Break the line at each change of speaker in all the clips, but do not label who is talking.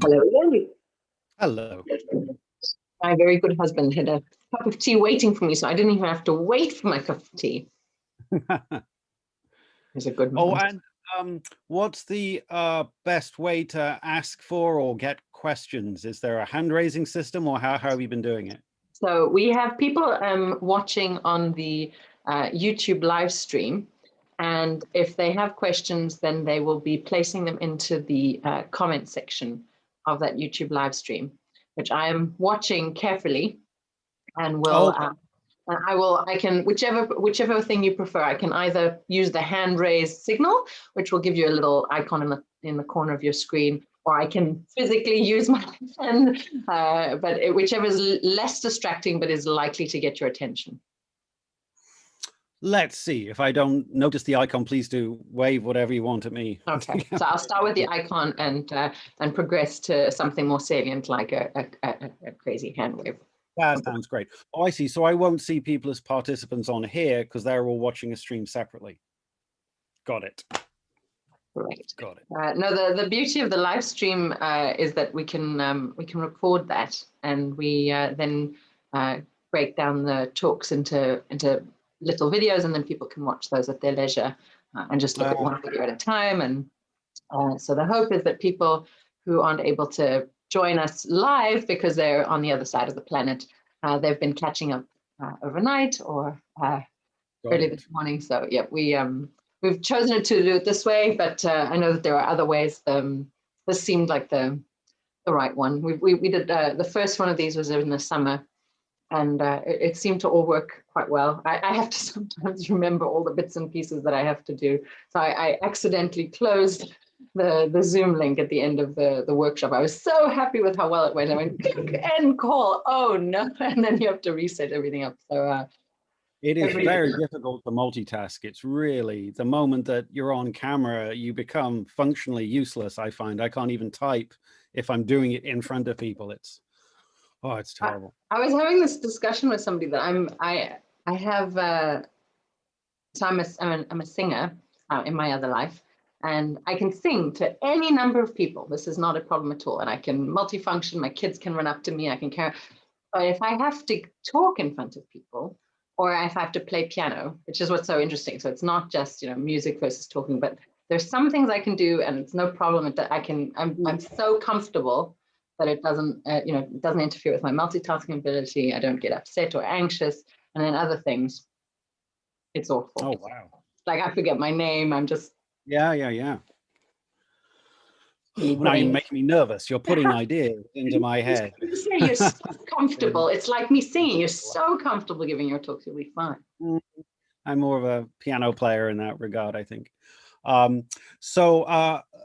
Hello, Lily.
Hello.
My very good husband had a cup of tea waiting for me, so I didn't even have to wait for my cup of tea. He's a good man.
Oh, and what's the best way to ask for or get questions? Is there a hand-raising system, or how have you been doing it?
So we have people watching on the YouTube live stream, and if they have questions, then they will be placing them into the comment section of that YouTube live stream, which I am watching carefully, and will.
Okay.
I can, whichever thing you prefer, I can either use the hand raised signal, which will give you a little icon in the corner of your screen, or I can physically use my hand, but whichever is less distracting, but is likely to get your attention.
Let's see. If I don't notice the icon, please do wave whatever you want at me.
Okay, so I'll start with the icon and progress to something more salient, like a crazy hand wave.
That sounds great. Oh, I see. So I won't see people as participants on here because they're all watching a stream separately. Got it.
Right.
Got it.
No, the beauty of the live stream is that we can record that, and we then break down the talks into little videos, and then people can watch those at their leisure and just look at one video at a time. And so the hope is that people who aren't able to join us live because they're on the other side of the planet, they've been catching up overnight or early this morning. So yeah, we've chosen to do it this way, but I know that there are other ways. This seemed like the right one. We did the first one of these was in the summer, and it seemed to all work quite well. I have to sometimes remember all the bits and pieces that I have to do. So I accidentally closed the Zoom link at the end of the workshop. I was so happy with how well it went. I went, end call. Oh no. And then you have to reset everything up. So
it is very difficult to multitask. It's really the moment that you're on camera, you become functionally useless. I find I can't even type if I'm doing it in front of people. It's terrible.
I was having this discussion with somebody that I have. So I'm a singer in my other life, and I can sing to any number of people. This is not a problem at all, and I can multifunction. My kids can run up to me. I can carry. But if I have to talk in front of people, or if I have to play piano, which is what's so interesting. So it's not just music versus talking, but there's some things I can do, and it's no problem that I can. I'm so comfortable that it doesn't it doesn't interfere with my multitasking ability. I don't get upset or anxious, and then other things, it's awful.
Oh wow!
Like I forget my name. I'm just
yeah. Now you're making me nervous. You're putting ideas into my head.
You're so comfortable. It's like me singing. You're so comfortable giving your talks. You'll be fine.
I'm more of a piano player in that regard, I think. So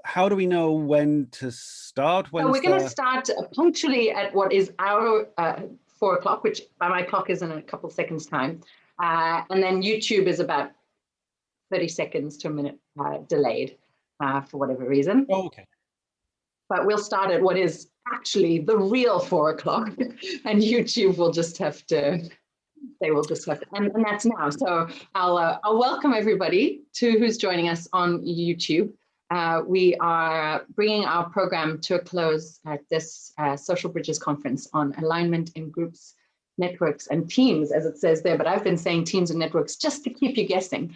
how do we know when to start?
So we're going to start punctually at what is our 4 o'clock, which by my clock is in a couple seconds time. And then YouTube is about 30 seconds to a minute delayed for whatever reason.
Oh, okay.
But we'll start at what is actually the real 4 o'clock, and YouTube will just have to. They will just have to, and that's now. So I'll welcome everybody who's joining us on YouTube. We are bringing our program to a close at this Social Bridges conference on alignment in groups, networks, and teams, as it says there. But I've been saying teams and networks just to keep you guessing.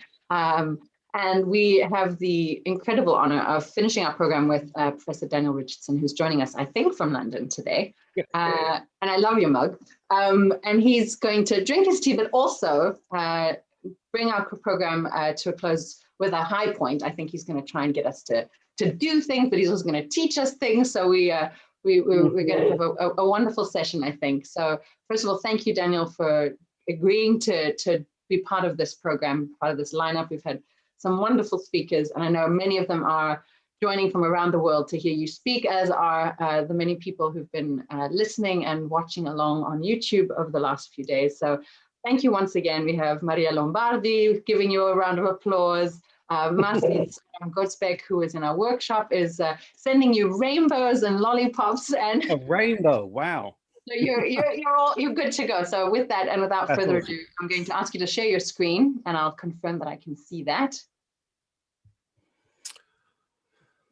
And we have the incredible honor of finishing our program with Professor Daniel Richardson, who's joining us, I think, from London today. And I love your mug. And he's going to drink his tea, but also bring our program to a close with a high point. I think he's going to try and get us to do things, but he's also going to teach us things. So we're going to have a wonderful session, I think. So first of all, thank you, Daniel, for agreeing to be part of this program, part of this lineup. We've had some wonderful speakers, and I know many of them are joining from around the world to hear you speak, as are the many people who've been listening and watching along on YouTube over the last few days. So thank you once again. We have Maria Lombardi giving you a round of applause. Marcin Gosbeck, who is in our workshop, is sending you rainbows and lollipops. And
a rainbow, wow.
So you're good to go. So with that, and without further ado, I'm going to ask you to share your screen, and I'll confirm that I can see that.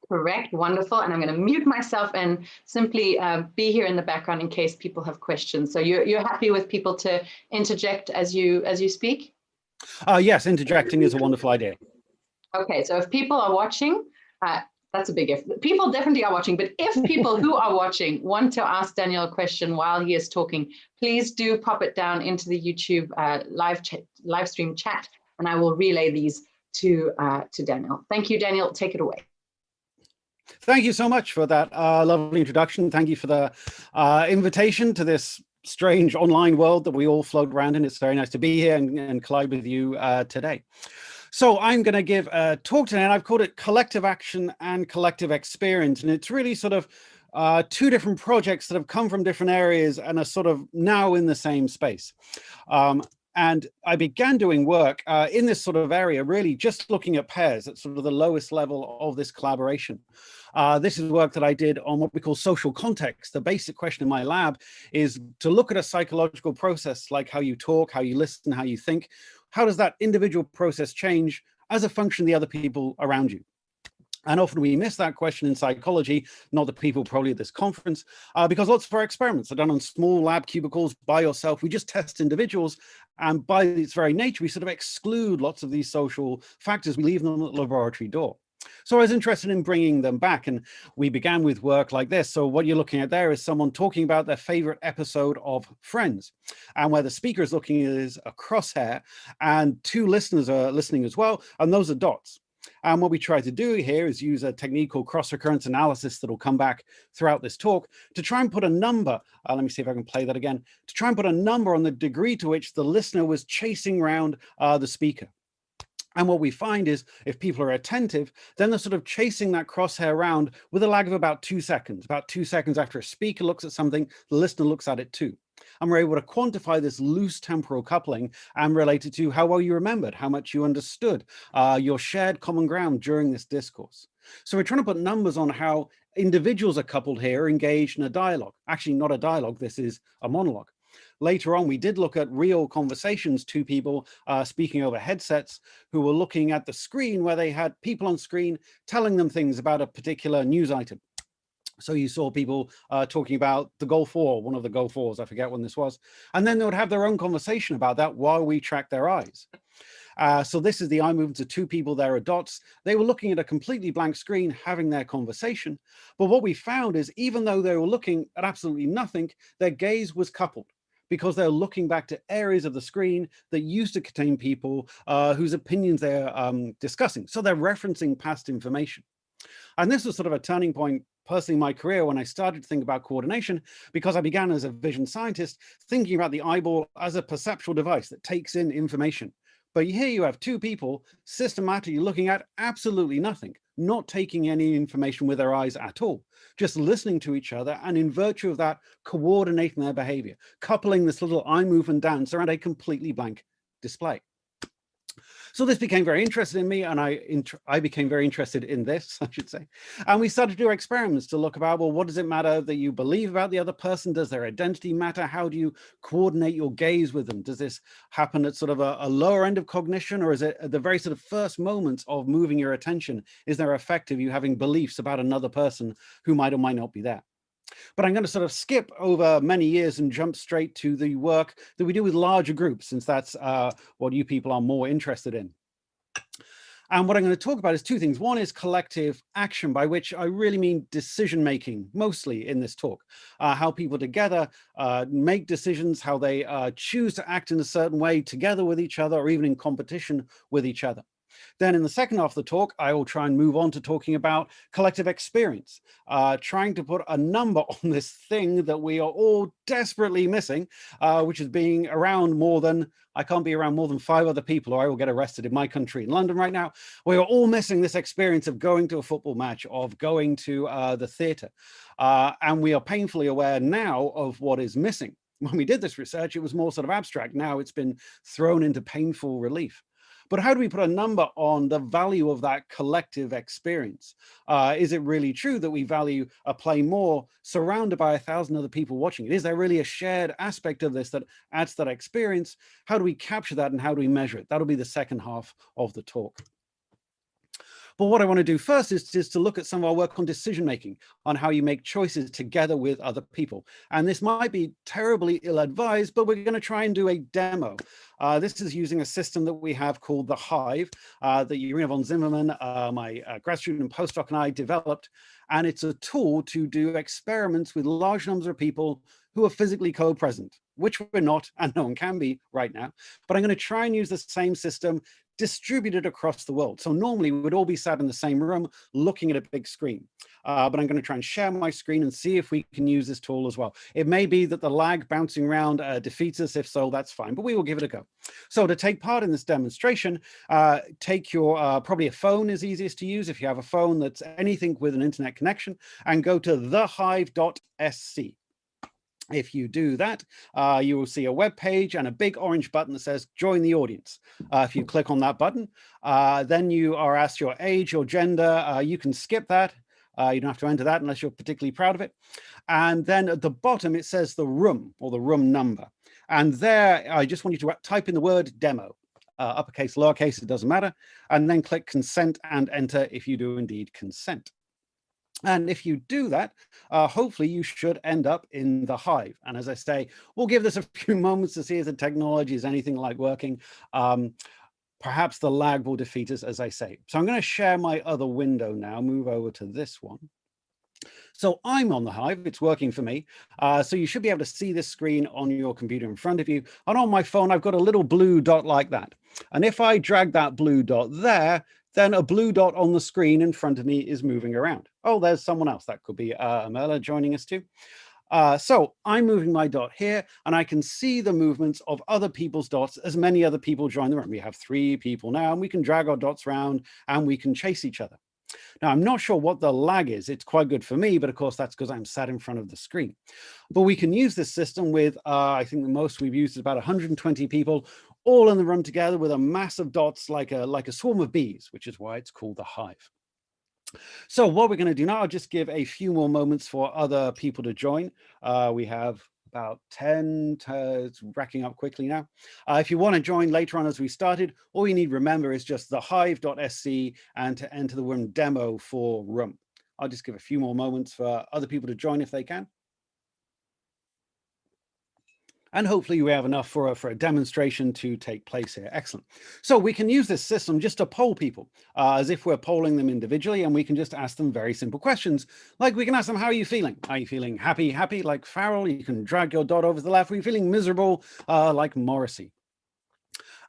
Correct. Wonderful. And I'm going to mute myself and simply be here in the background in case people have questions. So you're happy with people to interject as you speak?
Yes, interjecting is a wonderful idea.
Okay, so if people are watching, that's a big if. People definitely are watching, but if people who are watching want to ask Daniel a question while he is talking, please do pop it down into the YouTube live stream chat, and I will relay these to Daniel. Thank you, Daniel. Take it away.
Thank you so much for that lovely introduction. Thank you for the invitation to this strange online world that we all float around in. It's very nice to be here and collide with you today. So I'm going to give a talk today, and I've called it Collective Action and Collective Experience. And it's really sort of two different projects that have come from different areas and are sort of now in the same space. And I began doing work in this sort of area, really just looking at pairs at sort of the lowest level of this collaboration. This is work that I did on what we call social context. The basic question in my lab is to look at a psychological process like how you talk, how you listen, how you think. How does that individual process change as a function of the other people around you? And often we miss that question in psychology, not the people probably at this conference, because lots of our experiments are done on small lab cubicles by yourself. We just test individuals, and by its very nature, we sort of exclude lots of these social factors. We leave them at the laboratory door. So I was interested in bringing them back, and we began with work like this. So what you're looking at there is someone talking about their favorite episode of Friends, and where the speaker is looking is a crosshair, and two listeners are listening as well, and those are dots. And what we try to do here is use a technique called cross-occurrence analysis that will come back throughout this talk to try and put a number, let me see if I can play that again, to try and put a number on the degree to which the listener was chasing around the speaker. And what we find is if people are attentive, then they're sort of chasing that crosshair around with a lag of about 2 seconds. About 2 seconds after a speaker looks at something, the listener looks at it too. And we're able to quantify this loose temporal coupling and relate it to how well you remembered, how much you understood, your shared common ground during this discourse. So we're trying to put numbers on how individuals are coupled here, engaged in a dialogue. Actually, not a dialogue, this is a monologue. Later on, we did look at real conversations, two people speaking over headsets who were looking at the screen where they had people on screen telling them things about a particular news item. So you saw people talking about the Gulf War, one of the Gulf Wars, I forget when this was, and then they would have their own conversation about that while we track their eyes. So this is the eye movements of two people, there are dots. They were looking at a completely blank screen, having their conversation. But what we found is even though they were looking at absolutely nothing, their gaze was coupled, because they're looking back to areas of the screen that used to contain people whose opinions they're discussing. So they're referencing past information. And this was sort of a turning point personally in my career when I started to think about coordination, because I began as a vision scientist thinking about the eyeball as a perceptual device that takes in information. But here you have two people systematically looking at absolutely nothing, not taking any information with their eyes at all, just listening to each other, and in virtue of that, coordinating their behavior, coupling this little eye movement dance around a completely blank display. So this became very interested in me, and I became very interested in this, I should say. And we started to do experiments to look about, well, what does it matter that you believe about the other person? Does their identity matter? How do you coordinate your gaze with them? Does this happen at sort of a lower end of cognition, or is it at the very sort of first moments of moving your attention? Is there effect of you having beliefs about another person who might or might not be there? But I'm going to sort of skip over many years and jump straight to the work that we do with larger groups, since that's what you people are more interested in. And what I'm going to talk about is two things. One is collective action, by which I really mean decision making, mostly in this talk. How people together make decisions, how they choose to act in a certain way together with each other, or even in competition with each other. Then in the second half of the talk, I will try and move on to talking about collective experience, trying to put a number on this thing that we are all desperately missing, which is being around more than, I can't be around more than 5 other people or I will get arrested in my country, in London right now. We are all missing this experience of going to a football match, of going to the theatre. And we are painfully aware now of what is missing. When we did this research, it was more sort of abstract. Now it's been thrown into painful relief. But how do we put a number on the value of that collective experience? Is it really true that we value a play more surrounded by 1,000 other people watching it? Is there really a shared aspect of this that adds to that experience? How do we capture that, and how do we measure it? That'll be the second half of the talk. But what I want to do first is to look at some of our work on decision making, on how you make choices together with other people. And this might be terribly ill-advised, but we're going to try and do a demo. This is using a system that we have called the Hive that Irina von Zimmerman, my grad student and postdoc, and I developed. And it's a tool to do experiments with large numbers of people who are physically co-present, which we're not, and no one can be right now. But I'm going to try and use the same system distributed across the world. So normally we would all be sat in the same room looking at a big screen. But I'm going to try and share my screen and see if we can use this tool as well. It may be that the lag bouncing around defeats us. If so, that's fine, but we will give it a go. So to take part in this demonstration, take your, probably a phone is easiest to use if you have a phone that's anything with an internet connection, and go to thehive.sc. If you do that, you will see a web page and a big orange button that says join the audience. If you click on that button, then you are asked your age, your gender. You can skip that. You don't have to enter that unless you're particularly proud of it. And then at the bottom, it says the room or the room number. And there, I just want you to type in the word demo, uppercase, lowercase, it doesn't matter. And then click consent and enter if you do indeed consent. And if you do that, hopefully you should end up in the Hive. And as I say, we'll give this a few moments to see if the technology is anything like working. Perhaps the lag will defeat us, as I say. So I'm going to share my other window now, move over to this one. So I'm on the Hive, it's working for me. So you should be able to see this screen on your computer in front of you. And on my phone, I've got a little blue dot like that. And if I drag that blue dot there, then a blue dot on the screen in front of me is moving around. Oh, there's someone else. That could be Amela joining us too. So I'm moving my dot here, and I can see the movements of other people's dots as many other people join the room. We have 3 people now, and we can drag our dots around, and we can chase each other. Now, I'm not sure what the lag is. It's quite good for me, but of course, that's because I'm sat in front of the screen. But we can use this system with, I think the most we've used is about 120 people, all in the room together with a mass of dots like a swarm of bees, which is why it's called the Hive. So what we're going to do now, I'll just give a few more moments for other people to join. We have about 10, it's racking up quickly now. If you want to join later on as we started, all you need to remember is just thehive.sc and to enter the room demo for room. I'll just give a few more moments for other people to join if they can. And hopefully we have enough for a demonstration to take place here. Excellent. So we can use this system just to poll people as if we're polling them individually, and we can just ask them very simple questions. Like we can ask them, how are you feeling? Are you feeling happy, like Farrell? You can drag your dot over to the left. Are you feeling miserable, like Morrissey?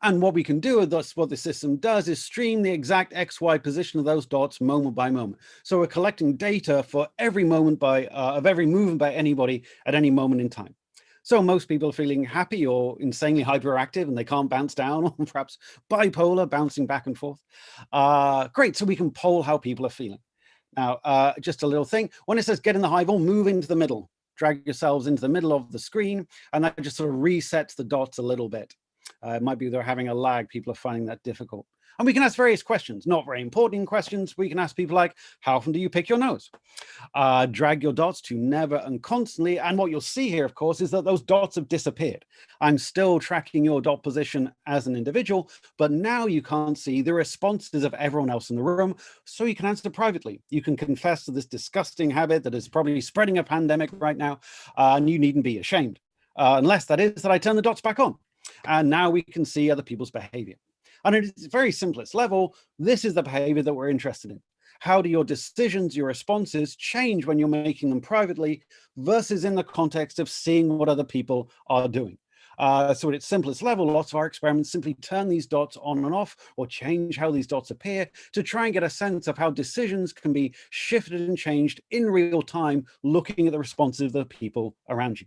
And what we can do, thus what the system does, is stream the exact XY position of those dots moment by moment. So we're collecting data for every moment of every movement by anybody at any moment in time. So most people are feeling happy or insanely hyperactive and they can't bounce down, or perhaps bipolar, bouncing back and forth. Great, so we can poll how people are feeling. Now, just a little thing, when it says get in the Hive, move into the middle, drag yourselves into the middle of the screen, and that just sort of resets the dots a little bit. It might be they're having a lag, people are finding that difficult. And we can ask various questions, not very important questions. We can ask people like, how often do you pick your nose? Drag your dots to never and constantly. And what you'll see here, of course, is that those dots have disappeared. I'm still tracking your dot position as an individual, but now you can't see the responses of everyone else in the room. So you can answer privately. You can confess to this disgusting habit that is probably spreading a pandemic right now, and you needn't be ashamed, unless that is that I turn the dots back on. And now we can see other people's behavior. And at its very simplest level, this is the behavior that we're interested in. How do your decisions, your responses change when you're making them privately versus in the context of seeing what other people are doing? So at its simplest level, lots of our experiments simply turn these dots on and off or change how these dots appear to try and get a sense of how decisions can be shifted and changed in real time, looking at the responses of the people around you.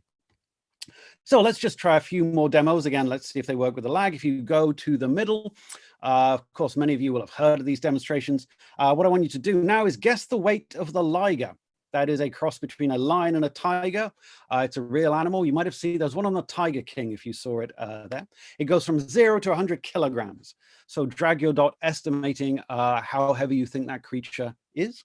So let's just try a few more demos again. Let's see if they work with the lag. If you go to the middle, of course, many of you will have heard of these demonstrations. What I want you to do now is guess the weight of the liger. That is a cross between a lion and a tiger. It's a real animal. You might have seen there's one on the Tiger King if you saw it there. It goes from 0 to 100 kilograms. So drag your dot estimating how heavy you think that creature is.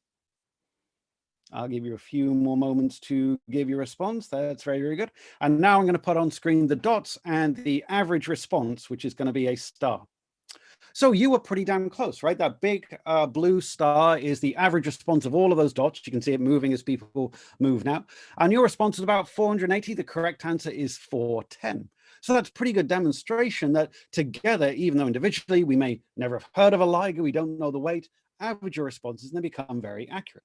I'll give you a few more moments to give your response. That's very, very good. And now I'm going to put on screen the dots and the average response, which is going to be a star. So you were pretty damn close, right? That big blue star is the average response of all of those dots. You can see it moving as people move now. And your response is about 480. The correct answer is 410. So that's pretty good demonstration that together, even though individually we may never have heard of a liger, we don't know the weight, average your responses and they become very accurate.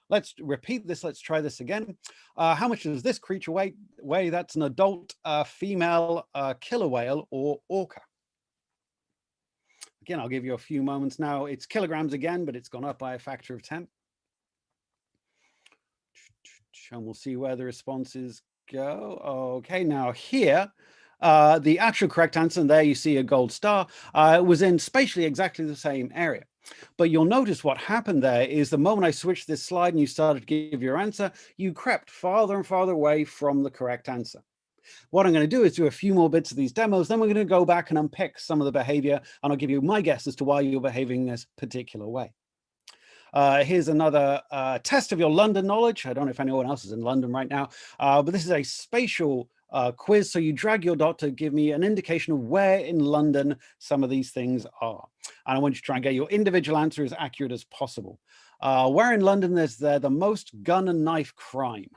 Let's repeat this. Let's try this again. How much does this creature weigh? That's an adult female killer whale or orca. Again, I'll give you a few moments now. It's kilograms again, but it's gone up by a factor of 10. And we'll see where the responses go. Okay, now here, the actual correct answer, and there you see a gold star, was in spatially exactly the same area. But you'll notice what happened there is the moment I switched this slide and you started to give your answer, you crept farther and farther away from the correct answer. What I'm going to do is do a few more bits of these demos, then we're going to go back and unpick some of the behavior, and I'll give you my guess as to why you're behaving this particular way. Here's another test of your London knowledge. I don't know if anyone else is in London right now, but this is a spatial quiz. So you drag your dot to give me an indication of where in London some of these things are. And I want you to try and get your individual answer as accurate as possible. Where in London is there the most gun and knife crime?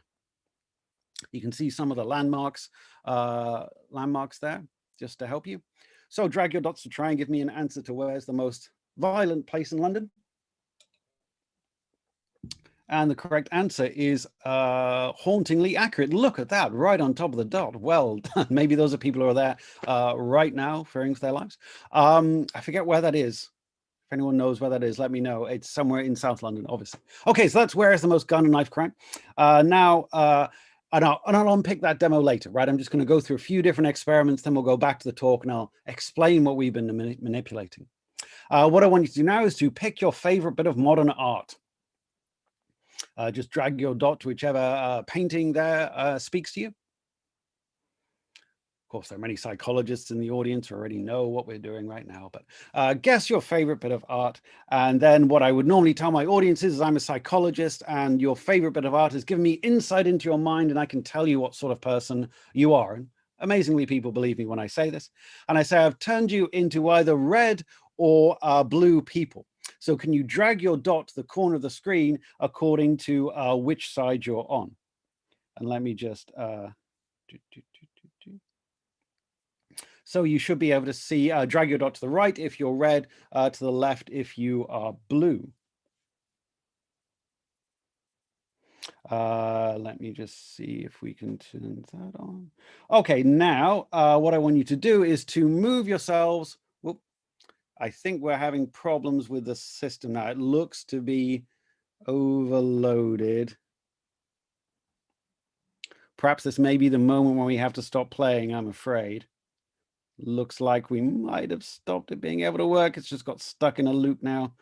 You can see some of the landmarks there, just to help you. So drag your dots to try and give me an answer to where's the most violent place in London. And the correct answer is hauntingly accurate. Look at that, right on top of the dot. Well done. Maybe those are people who are there right now, fearing for their lives. I forget where that is. If anyone knows where that is, let me know. It's somewhere in South London, obviously. Okay, so that's where is the most gun and knife crime. Now, and I'll unpick that demo later, right? I'm just going to go through a few different experiments, then we'll go back to the talk and I'll explain what we've been manipulating. What I want you to do now is to pick your favorite bit of modern art. Just drag your dot to whichever painting there speaks to you. Of course, there are many psychologists in the audience who already know what we're doing right now, but guess your favorite bit of art. And then what I would normally tell my audience is I'm a psychologist and your favorite bit of art has given me insight into your mind and I can tell you what sort of person you are. And amazingly, people believe me when I say this. And I say, I've turned you into either red or blue people. So can you drag your dot to the corner of the screen according to which side you're on? And let me just, so you should be able to see, drag your dot to the right if you're red, to the left if you are blue. Let me just see if we can turn that on. Okay, now what I want you to do is to move yourselves. Whoop, I think we're having problems with the system now. It looks to be overloaded. Perhaps this may be the moment when we have to stop playing, I'm afraid. Looks like we might have stopped it being able to work. It's just got stuck in a loop now.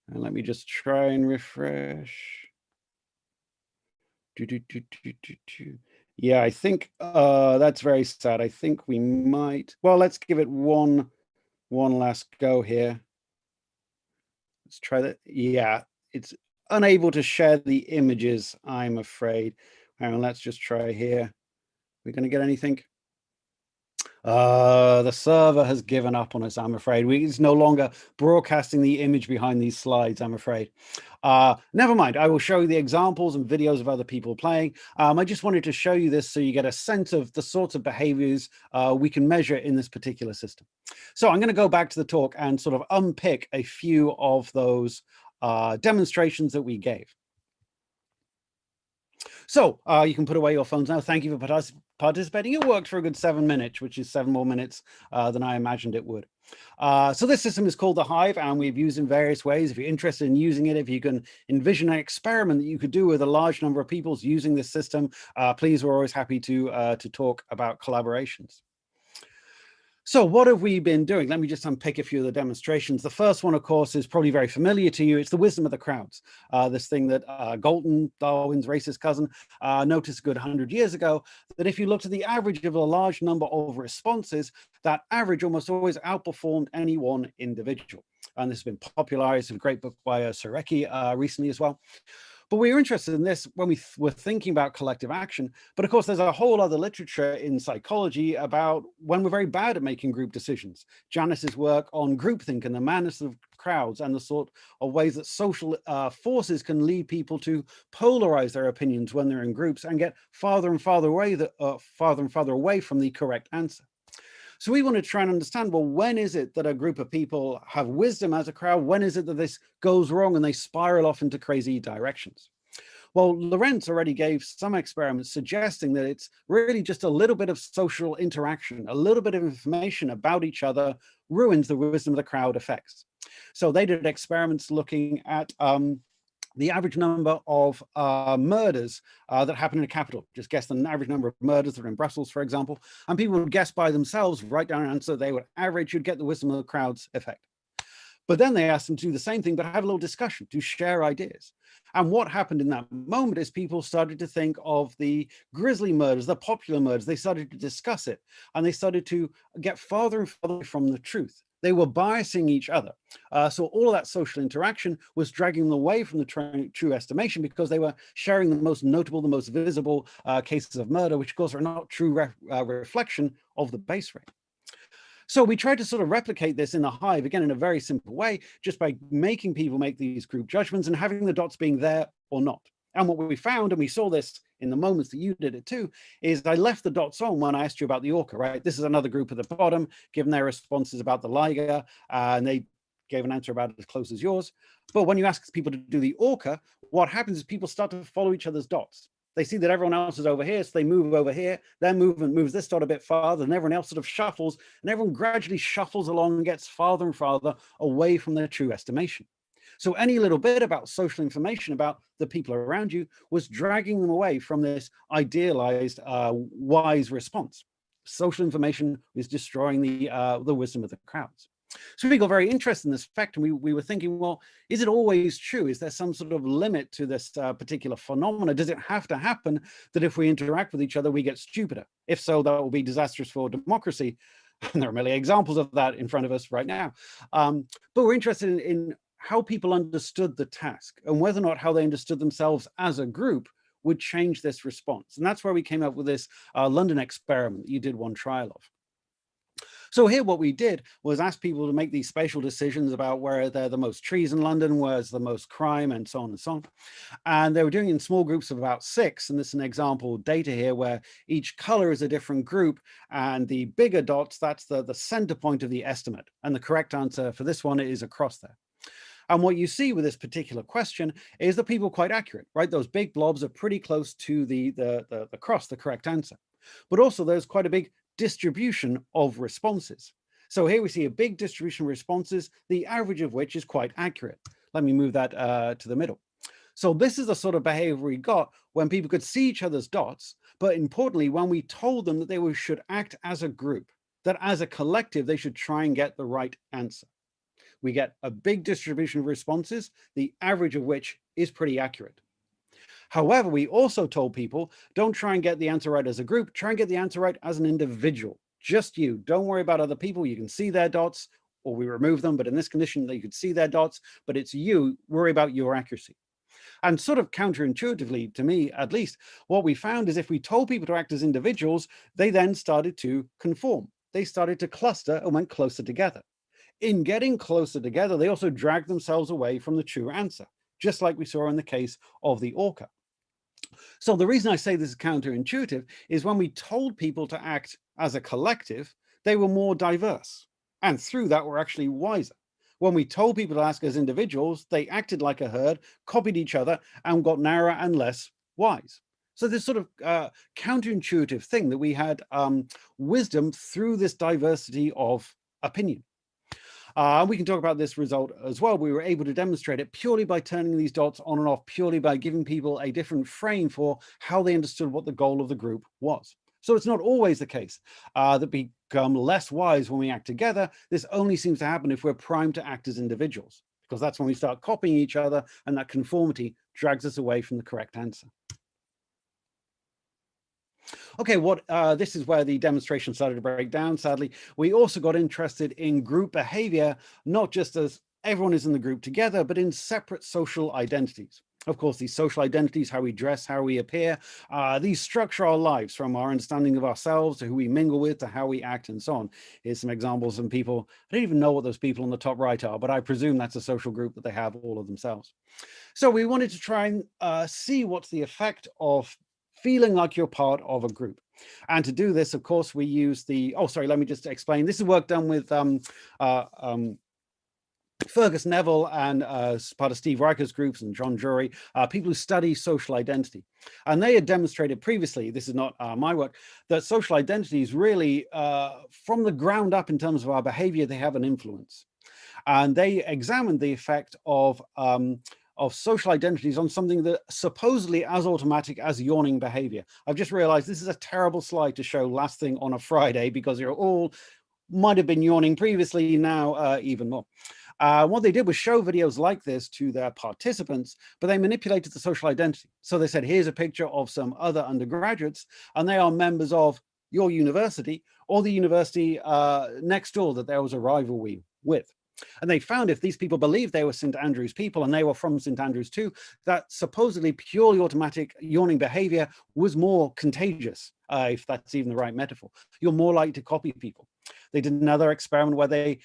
And let me just try and refresh. Yeah, I think that's very sad. I think we might, well, let's give it one last go here. Let's try that. Yeah, it's unable to share the images, I'm afraid. Hang on, let's just try here. We're going to get anything? The server has given up on us, I'm afraid. It's no longer broadcasting the image behind these slides, I'm afraid. Never mind, I will show you the examples and videos of other people playing. I just wanted to show you this so you get a sense of the sorts of behaviors we can measure in this particular system. So I'm going to go back to the talk and sort of unpick a few of those demonstrations that we gave. So you can put away your phones now. Thank you for participating. It worked for a good 7 minutes, which is 7 more minutes than I imagined it would. So this system is called the Hive, and we've used it in various ways. If you're interested in using it, if you can envision an experiment that you could do with a large number of people using this system, please, we're always happy to talk about collaborations. So what have we been doing? Let me just unpick a few of the demonstrations. The first one, of course, is probably very familiar to you. It's the wisdom of the crowds. This thing that Galton, Darwin's racist cousin, noticed a good 100 years ago, that if you looked at the average of a large number of responses, that average almost always outperformed any one individual. And this has been popularized in a great book by Sareki recently as well. But we were interested in this when we were thinking about collective action. But of course, there's a whole other literature in psychology about when we're very bad at making group decisions. Janice's work on groupthink and the madness of crowds and the sort of ways that social forces can lead people to polarize their opinions when they're in groups and get farther and farther away from the correct answer. So we want to try and understand, well, when is it that a group of people have wisdom as a crowd? When is it that this goes wrong and they spiral off into crazy directions? Well, Lorenz already gave some experiments suggesting that it's really just a little bit of social interaction, a little bit of information about each other ruins the wisdom of the crowd effects. So they did experiments looking at the average number of murders that happen in a capital. Just guess the average number of murders that are in Brussels, for example. And people would guess by themselves, write down an answer they would average, you'd get the wisdom of the crowd's effect. But then they asked them to do the same thing, but have a little discussion, to share ideas. And what happened in that moment is people started to think of the grisly murders, the popular murders. They started to discuss it, and they started to get farther and farther from the truth. They were biasing each other. So all of that social interaction was dragging them away from the true estimation, because they were sharing the most notable, the most visible cases of murder, which of course are not true reflection of the base rate. So we tried to sort of replicate this in the hive, again, in a very simple way, just by making people make these group judgments and having the dots being there or not. And what we found, and we saw this in the moments that you did it too, is I left the dots on when I asked you about the orca, right? This is another group at the bottom, given their responses about the liger, and they gave an answer about it as close as yours. But when you ask people to do the orca, what happens is people start to follow each other's dots. They see that everyone else is over here, so they move over here. Their movement moves this dot a bit farther, and everyone else sort of shuffles, and everyone gradually shuffles along and gets farther and farther away from their true estimation. So any little bit about social information about the people around you was dragging them away from this idealized, wise response. Social information is destroying the wisdom of the crowds. So we got very interested in this fact, and we were thinking, well, is it always true? Is there some sort of limit to this particular phenomena? Does it have to happen that if we interact with each other, we get stupider? If so, that will be disastrous for democracy. And there are many examples of that in front of us right now. But we're interested in how people understood the task, and whether or not how they understood themselves as a group would change this response. And that's where we came up with this London experiment that you did one trial of. So here what we did was ask people to make these spatial decisions about where there are the most trees in London, where's the most crime, and so on and so on. And they were doing it in small groups of about 6. And this is an example data here where each color is a different group, and the bigger dots, that's the center point of the estimate. And the correct answer for this one is across there. And what you see with this particular question is that people are quite accurate, right? Those big blobs are pretty close to the cross, the correct answer. But also there's quite a big distribution of responses. So here we see a big distribution of responses, the average of which is quite accurate. Let me move that to the middle. So this is the sort of behavior we got when people could see each other's dots, but importantly, when we told them that they should act as a group, that as a collective, they should try and get the right answer. We get a big distribution of responses, the average of which is pretty accurate. However, we also told people, don't try and get the answer right as a group, try and get the answer right as an individual. Just you, don't worry about other people. You can see their dots, or we remove them, but in this condition, you could see their dots, but it's you, worry about your accuracy. And sort of counterintuitively, to me at least, what we found is if we told people to act as individuals, they then started to conform. They started to cluster and went closer together. In getting closer together, they also dragged themselves away from the true answer, just like we saw in the case of the orca. So the reason I say this is counterintuitive is when we told people to act as a collective, they were more diverse, and through that were actually wiser. When we told people to act as individuals, they acted like a herd, copied each other, and got narrower and less wise. So this sort of counterintuitive thing that we had wisdom through this diversity of opinion. We can talk about this result as well. We were able to demonstrate it purely by turning these dots on and off, purely by giving people a different frame for how they understood what the goal of the group was. So it's not always the case that we become less wise when we act together. This only seems to happen if we're primed to act as individuals, because that's when we start copying each other, and that conformity drags us away from the correct answer. Okay, this is where the demonstration started to break down, sadly. We also got interested in group behavior, not just as everyone is in the group together, but in separate social identities. Of course, these social identities, how we dress, how we appear, these structure our lives, from our understanding of ourselves to who we mingle with to how we act and so on. Here's some examples of people. I don't even know what those people on the top right are, but I presume that's a social group that they have all of themselves. So we wanted to try and see what's the effect of feeling like you're part of a group. And to do this, of course, we use the, oh, sorry, let me just explain. This is work done with Fergus Neville and part of Steve Reicher's groups and John Jury, people who study social identity. And they had demonstrated previously, this is not my work, that social identities really, from the ground up in terms of our behavior, they have an influence. And they examined the effect of social identities on something that supposedly as automatic as yawning behavior. I've just realized this is a terrible slide to show last thing on a Friday, because you're all might have been yawning previously, now even more. What they did was show videos like this to their participants, but they manipulated the social identity. So they said, here's a picture of some other undergraduates, and they are members of your university or the university next door that there was a rivalry with. And they found if these people believed they were St. Andrews people and they were from St. Andrews too, that supposedly purely automatic yawning behavior was more contagious, if that's even the right metaphor. You're more likely to copy people. They did another experiment where they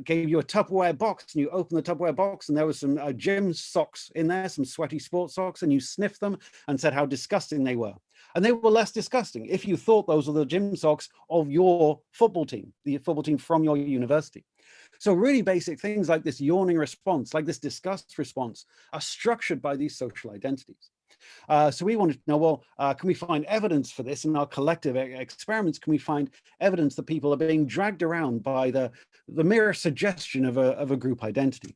gave you a Tupperware box, and you open the Tupperware box and there was some gym socks in there, some sweaty sports socks, and you sniffed them and said how disgusting they were. And they were less disgusting if you thought those were the gym socks of your football team, the football team from your university. So really basic things like this yawning response, like this disgust response, are structured by these social identities. So we wanted to know, well, can we find evidence for this in our collective experiments? Can we find evidence that people are being dragged around by the mere suggestion of a group identity?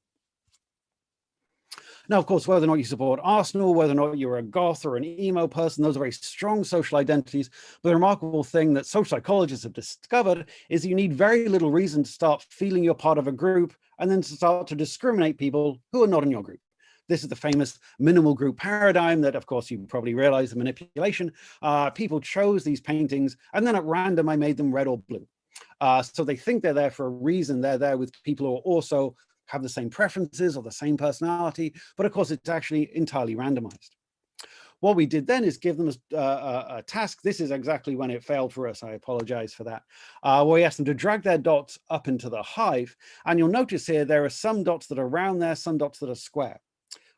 Now, of course, whether or not you support Arsenal, whether or not you're a goth or an emo person, those are very strong social identities. But the remarkable thing that social psychologists have discovered is you need very little reason to start feeling you're part of a group and then to start to discriminate people who are not in your group. This is the famous minimal group paradigm that, of course, you probably realize the manipulation. People chose these paintings, and then at random, I made them red or blue. So they think they're there for a reason. They're there with people who are also have the same preferences or the same personality, but of course it's actually entirely randomized. What we did then is give them a task. This is exactly when it failed for us. I apologize for that. Where we asked them to drag their dots up into the hive. And you'll notice here, there are some dots that are round there, some dots that are square.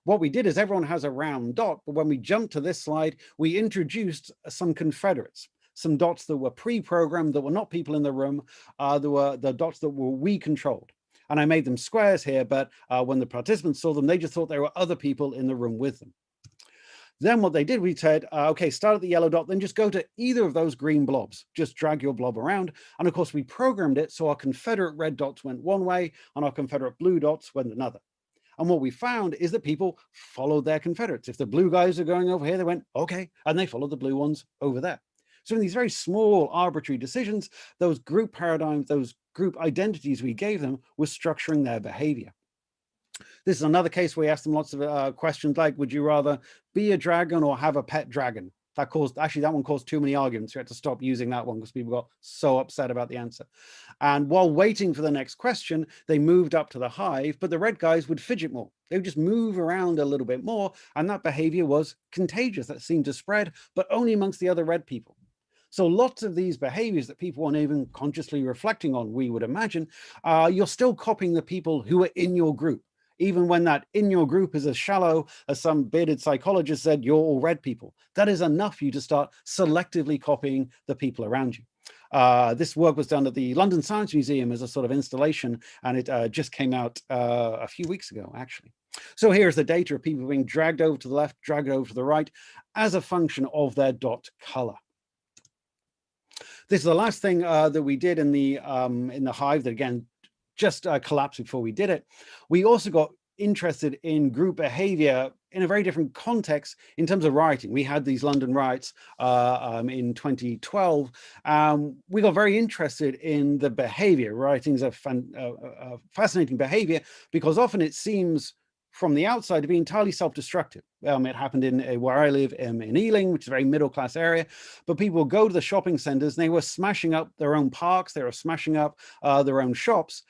What we did is everyone has a round dot, but when we jumped to this slide, we introduced some confederates, some dots that were pre-programmed, that were not people in the room. There were the dots that were we controlled. And I made them squares here, but when the participants saw them, they just thought there were other people in the room with them. Then what they did, we said, okay, start at the yellow dot, then just go to either of those green blobs. Just drag your blob around. And of course, we programmed it so our Confederate red dots went one way and our Confederate blue dots went another. And what we found is that people followed their Confederates. If the blue guys are going over here, they went, okay, and they followed the blue ones over there. So in these very small arbitrary decisions, those group paradigms, those group identities we gave them were structuring their behavior. This is another case where we asked them lots of questions like, would you rather be a dragon or have a pet dragon? That one caused too many arguments. We had to stop using that one because people got so upset about the answer. And while waiting for the next question, they moved up to the hive, but the red guys would fidget more. They would just move around a little bit more. And that behavior was contagious. That seemed to spread, but only amongst the other red people. So lots of these behaviors that people aren't even consciously reflecting on, we would imagine, you're still copying the people who are in your group. Even when that in your group is as shallow as some bearded psychologist said, you're all red people. That is enough for you to start selectively copying the people around you. This work was done at the London Science Museum as a sort of installation, and it just came out a few weeks ago, actually. So here's the data of people being dragged over to the left, dragged over to the right as a function of their dot color. This is the last thing that we did in the hive that, again, just collapsed before we did it. We also got interested in group behavior in a very different context in terms of rioting. We had these London riots in 2012. We got very interested in the behavior. Rioting is a fascinating behavior because often it seems from the outside to be entirely self-destructive. It happened in where I live in Ealing, which is a very middle-class area, but people would go to the shopping centers and they were smashing up their own parks, they were smashing up their own shops,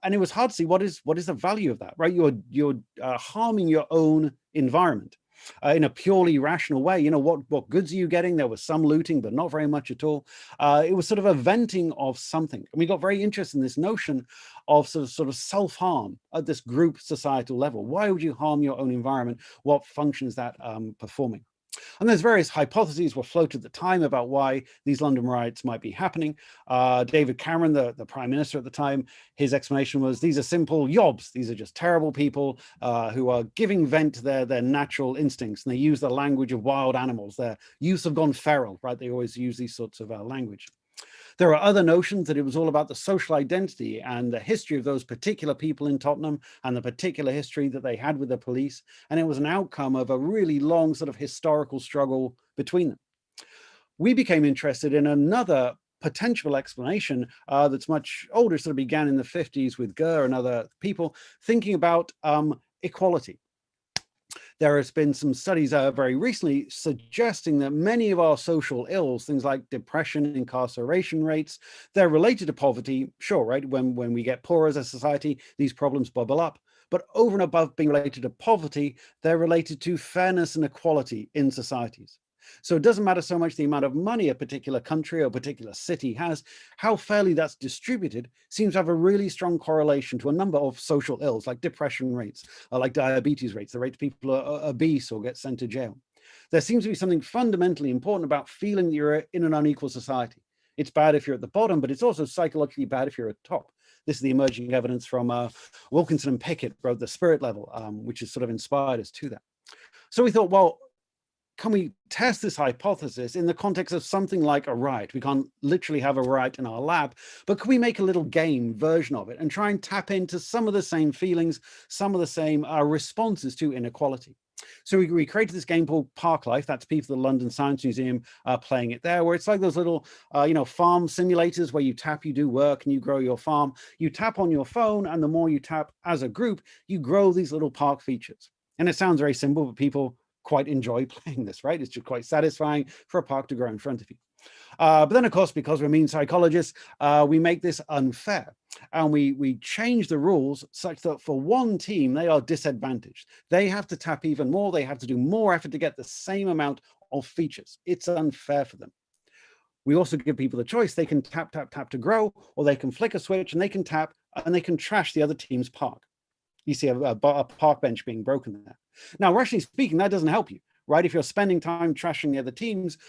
And it was hard to see what is the value of that, right? You're harming your own environment in a purely rational way. You know, what goods are you getting? There was some looting, but not very much at all. It was sort of a venting of something. And we got very interested in this notion of sort of self-harm at this group societal level. Why would you harm your own environment? What function is that performing? And there's various hypotheses were floated at the time about why these London riots might be happening. David Cameron, the Prime Minister at the time, his explanation was, these are simple yobs. These are just terrible people who are giving vent to their natural instincts. And they use the language of wild animals. Their youth have gone feral, right? They always use these sorts of language. There are other notions that it was all about the social identity and the history of those particular people in Tottenham and the particular history that they had with the police. And it was an outcome of a really long sort of historical struggle between them. We became interested in another potential explanation that's much older, sort of began in the 50s with Gurr and other people thinking about equality. There has been some studies very recently suggesting that many of our social ills, things like depression, incarceration rates, they're related to poverty. Sure, right? When we get poor as a society, these problems bubble up. But over and above being related to poverty, they're related to fairness and equality in societies. So it doesn't matter so much the amount of money a particular country or a particular city has, how fairly that's distributed seems to have a really strong correlation to a number of social ills like depression rates, like diabetes rates, the rate people are obese or get sent to jail. There seems to be something fundamentally important about feeling that you're in an unequal society. It's bad if you're at the bottom, but it's also psychologically bad if you're at the top. This is the emerging evidence from Wilkinson and Pickett wrote The Spirit Level, which has sort of inspired us to that. So we thought, well, can we test this hypothesis in the context of something like a riot? We can't literally have a riot in our lab, but can we make a little game version of it and try and tap into some of the same feelings, some of the same responses to inequality? So we created this game called Park Life. That's people at the London Science Museum playing it there, where it's like those little, farm simulators where you tap, you do work and you grow your farm. You tap on your phone, and the more you tap as a group, you grow these little park features. And it sounds very simple, but people quite enjoy playing this, right? It's just quite satisfying for a park to grow in front of you. But then, of course, because we're mean psychologists, we make this unfair. And we change the rules such that for one team, they are disadvantaged. They have to tap even more. They have to do more effort to get the same amount of features. It's unfair for them. We also give people the choice. They can tap, tap, tap to grow, or they can flick a switch and they can tap and they can trash the other team's park. You see a park bench being broken there. Now, rationally speaking, that doesn't help you, right? If you're spending time trashing the other team's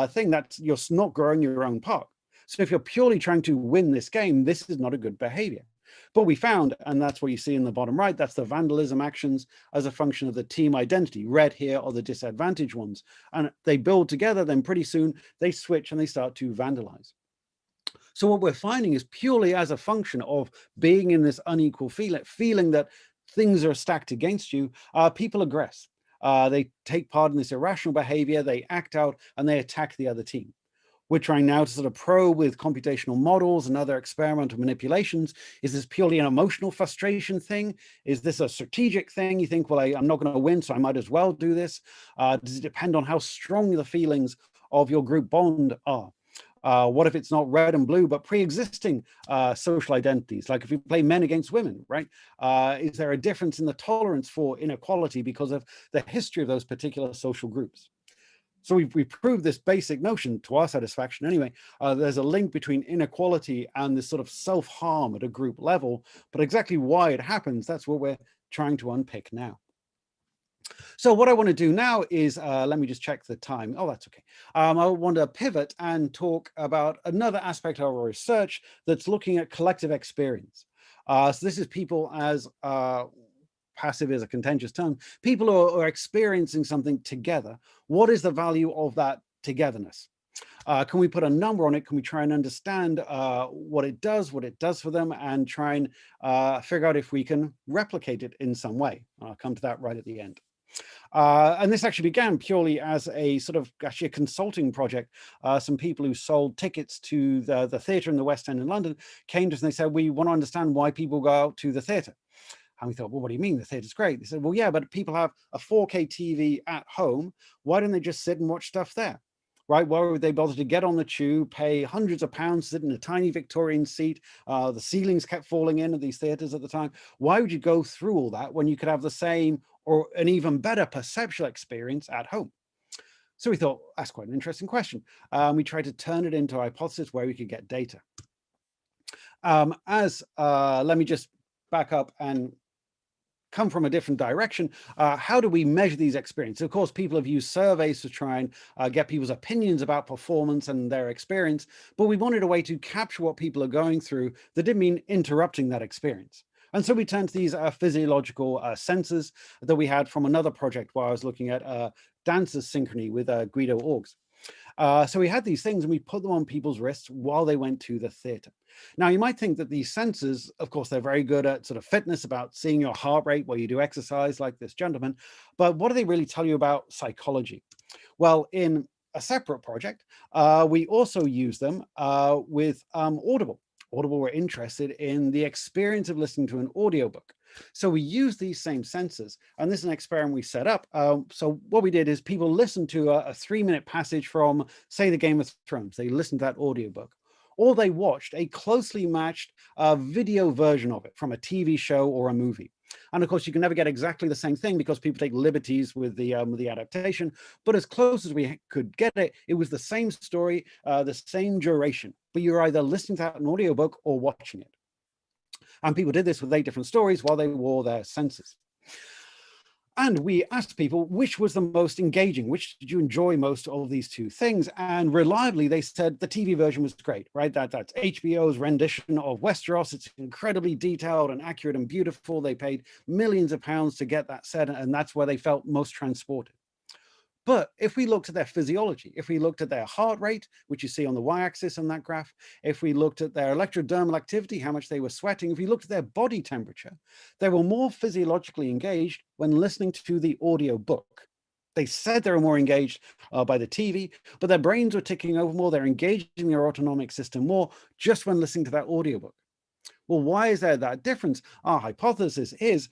thing, that's you're not growing your own park. So if you're purely trying to win this game, this is not a good behavior. But we found, and that's what you see in the bottom right, that's the vandalism actions as a function of the team identity. Red here are the disadvantaged ones. And they build together, then pretty soon they switch and they start to vandalize. So what we're finding is purely as a function of being in this unequal feeling that things are stacked against you, people aggress. They take part in this irrational behavior, they act out, and they attack the other team. We're trying now to sort of probe with computational models and other experimental manipulations. Is this purely an emotional frustration thing? Is this a strategic thing? You think, well, I'm not going to win, so I might as well do this. Does it depend on how strong the feelings of your group bond are? What if it's not red and blue, but pre-existing social identities? Like if you play men against women, right? Is there a difference in the tolerance for inequality because of the history of those particular social groups? So we proved this basic notion, to our satisfaction anyway. There's a link between inequality and this sort of self-harm at a group level, but exactly why it happens, that's what we're trying to unpick now. So what I want to do now is, let me just check the time. Oh, that's okay. I want to pivot and talk about another aspect of our research that's looking at collective experience. So this is people as, passive is a contentious term, people who are experiencing something together. What is the value of that togetherness? Can we put a number on it? Can we try and understand what it does for them, and try and figure out if we can replicate it in some way? I'll come to that right at the end. And this actually began purely as a sort of actually a consulting project. Some people who sold tickets to the theatre in the West End in London came to us and they said, we want to understand why people go out to the theatre. And we thought, well, what do you mean? The theatre's great. They said, well, yeah, but people have a 4K TV at home. Why don't they just sit and watch stuff there? right? Why would they bother to get on the tube, pay hundreds of pounds, sit in a tiny Victorian seat? The ceilings kept falling in at these theatres at the time. Why would you go through all that when you could have the same or an even better perceptual experience at home? So we thought, that's quite an interesting question. We tried to turn it into a hypothesis where we could get data. Let me just back up and come from a different direction. How do we measure these experiences? Of course, people have used surveys to try and get people's opinions about performance and their experience, but we wanted a way to capture what people are going through that didn't mean interrupting that experience. And so we turned to these physiological sensors that we had from another project where I was looking at dancers synchrony with Guido Orgs. So we had these things and we put them on people's wrists while they went to the theatre. Now, you might think that these sensors, of course, they're very good at sort of fitness, about seeing your heart rate while you do exercise like this gentleman, but what do they really tell you about psychology? Well, in a separate project, we also use them with Audible. Audible were interested in the experience of listening to an audiobook. So we use these same sensors, and this is an experiment we set up. So what we did is people listened to a 3-minute passage from, say, the Game of Thrones. They listened to that audiobook, or they watched a closely matched video version of it from a TV show or a movie. And of course, you can never get exactly the same thing because people take liberties with the adaptation. But as close as we could get it, it was the same story, the same duration. But you're either listening to an audiobook or watching it. And people did this with 8 different stories while they wore their sensors. And we asked people, which was the most engaging? Which did you enjoy most of these two things? And reliably, they said the TV version was great, right? That's HBO's rendition of Westeros. It's incredibly detailed and accurate and beautiful. They paid millions of pounds to get that set, and that's where they felt most transported. But if we looked at their physiology, if we looked at their heart rate, which you see on the y-axis on that graph, if we looked at their electrodermal activity, how much they were sweating, if we looked at their body temperature, they were more physiologically engaged when listening to the audio book. They said they were more engaged by the TV, but their brains were ticking over more. They're engaging their autonomic system more just when listening to that audiobook. Well, why is there that difference? Our hypothesis is,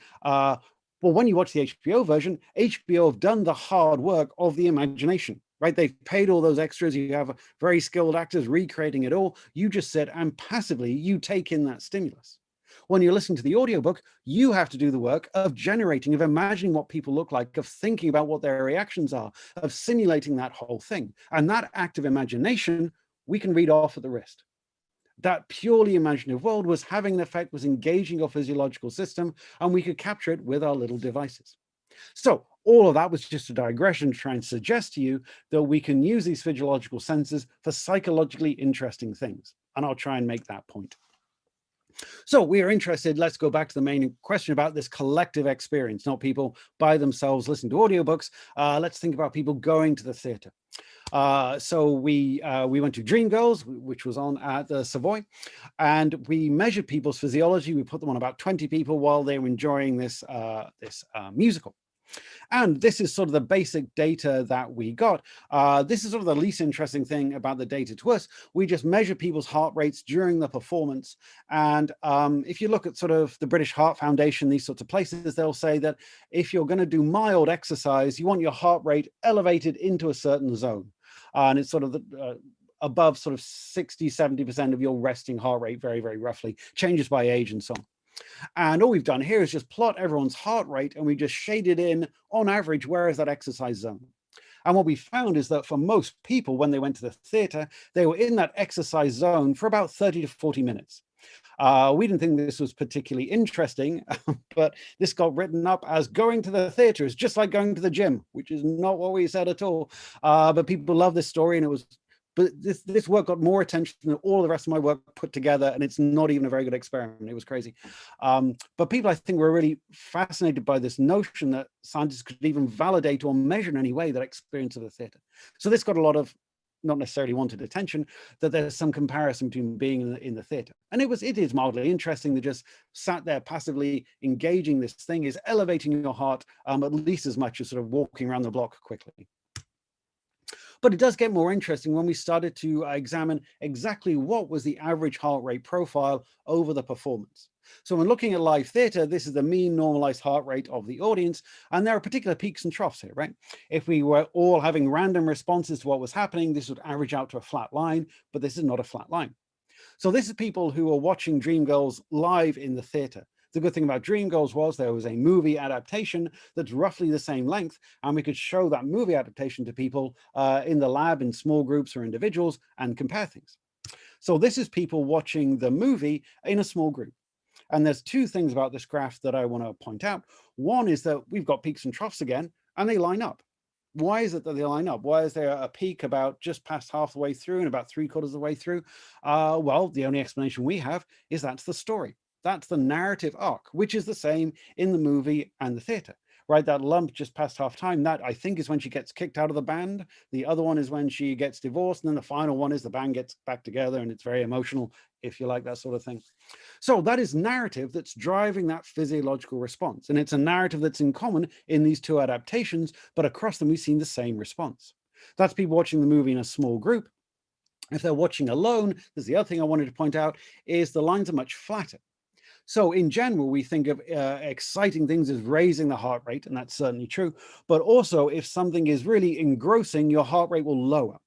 well, when you watch the HBO version, HBO have done the hard work of the imagination, right? They've paid all those extras. You have very skilled actors recreating it all. You just sit and passively you take in that stimulus. When you're listening to the audiobook, you have to do the work of generating, of imagining what people look like, of thinking about what their reactions are, of simulating that whole thing. And that act of imagination, we can read off at the wrist. That purely imaginative world was having an effect, was engaging your physiological system, and we could capture it with our little devices. So all of that was just a digression to try and suggest to you that we can use these physiological sensors for psychologically interesting things. And I'll try and make that point. So we are interested, let's go back to the main question about this collective experience, not people by themselves listening to audiobooks. Let's think about people going to the theatre. So we went to Dreamgirls, which was on at the Savoy, and we measured people's physiology. We put them on about 20 people while they were enjoying this musical. And this is sort of the basic data that we got. This is sort of the least interesting thing about the data to us. We just measure people's heart rates during the performance. And if you look at sort of the British Heart Foundation, these sorts of places, they'll say that if you're going to do mild exercise, you want your heart rate elevated into a certain zone. And it's sort of above sort of 60, 70% of your resting heart rate, very, very roughly, changes by age and so on. And all we've done here is just plot everyone's heart rate, and we just shaded in, on average, where is that exercise zone? And what we found is that for most people, when they went to the theatre, they were in that exercise zone for about 30 to 40 minutes. We didn't think this was particularly interesting, but this got written up as going to the theatre is just like going to the gym, which is not what we said at all. But people love this story, and it was. But this work got more attention than all the rest of my work put together, and it's not even a very good experiment. It was crazy. But people, I think, were really fascinated by this notion that scientists could even validate or measure in any way that experience of the theatre. So this got a lot of, not necessarily wanted attention, that there's some comparison between being in the theatre. And it is mildly interesting to just sat there passively engaging this thing is elevating your heart at least as much as sort of walking around the block quickly. But it does get more interesting when we started to examine exactly what was the average heart rate profile over the performance. So when looking at live theater, this is the mean normalized heart rate of the audience, and there are particular peaks and troughs here, right? If we were all having random responses to what was happening, this would average out to a flat line, but this is not a flat line. So this is people who are watching Dreamgirls live in the theater. The good thing about Dreamgirls was there was a movie adaptation that's roughly the same length, and we could show that movie adaptation to people in the lab in small groups or individuals and compare things. So this is people watching the movie in a small group. And there's two things about this graph that I want to point out. One is that we've got peaks and troughs again, and they line up. Why is it that they line up? Why is there a peak about just past half the way through and about 3/4 of the way through? Well, the only explanation we have is that's the story. That's the narrative arc, which is the same in the movie and the theater, right? That lump just past half time, that I think is when she gets kicked out of the band. The other one is when she gets divorced. And then the final one is the band gets back together, and it's very emotional, if you like that sort of thing. So that is narrative that's driving that physiological response. And it's a narrative that's in common in these two adaptations, but across them, we've seen the same response. That's people watching the movie in a small group. If they're watching alone, there's the other thing I wanted to point out, is the lines are much flatter. So in general, we think of exciting things as raising the heart rate, and that's certainly true. But also, if something is really engrossing, your heart rate will lower.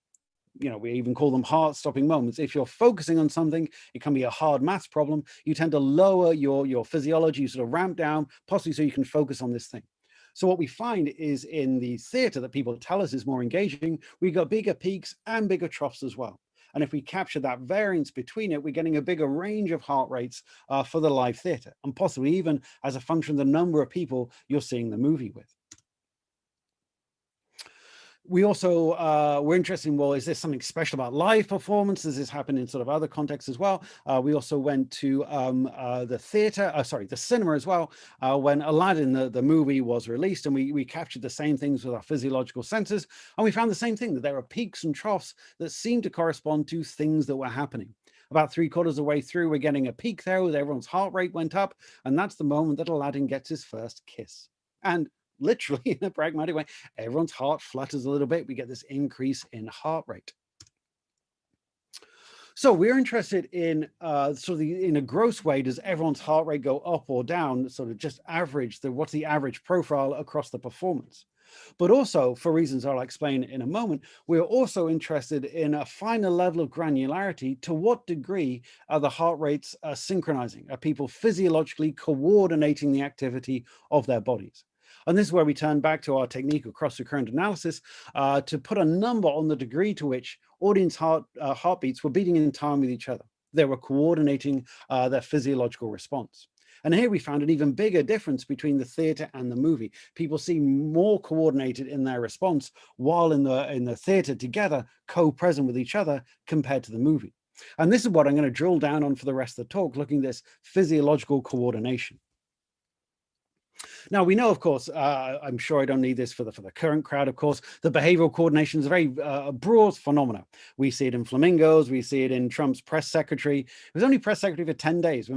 You know, we even call them heart-stopping moments. If you're focusing on something, it can be a hard maths problem. You tend to lower your physiology, you sort of ramp down, possibly so you can focus on this thing. So what we find is in the theater that people tell us is more engaging, we got bigger peaks and bigger troughs as well. And if we capture that variance between it, we're getting a bigger range of heart rates for the live theater, and possibly even as a function of the number of people you're seeing the movie with. We also were interested in, well, is there something special about live performance? Does this happen in sort of other contexts as well? We also went to the cinema as well, when Aladdin, the movie, was released, and we captured the same things with our physiological senses. And we found the same thing, that there are peaks and troughs that seem to correspond to things that were happening. About 3/4 of the way through, we're getting a peak there with everyone's heart rate went up. And that's the moment that Aladdin gets his first kiss. And literally, in a pragmatic way, everyone's heart flutters a little bit. We get this increase in heart rate. So we're interested in in a gross way, does everyone's heart rate go up or down? Sort of just average, what's the average profile across the performance? But also, for reasons I'll explain in a moment, we're also interested in a finer level of granularity. To what degree are the heart rates synchronizing? Are people physiologically coordinating the activity of their bodies? And this is where we turn back to our technique of cross-recurrent analysis to put a number on the degree to which audience heartbeats were beating in time with each other. They were coordinating their physiological response. And here we found an even bigger difference between the theater and the movie. People seem more coordinated in their response while in the theater together, co-present with each other, compared to the movie. And this is what I'm going to drill down on for the rest of the talk, looking at this physiological coordination. Now, we know, of course, I'm sure I don't need this for the current crowd, of course, the behavioral coordination is a very broad phenomena. We see it in flamingos, we see it in Trump's press secretary. He was only press secretary for 10 days.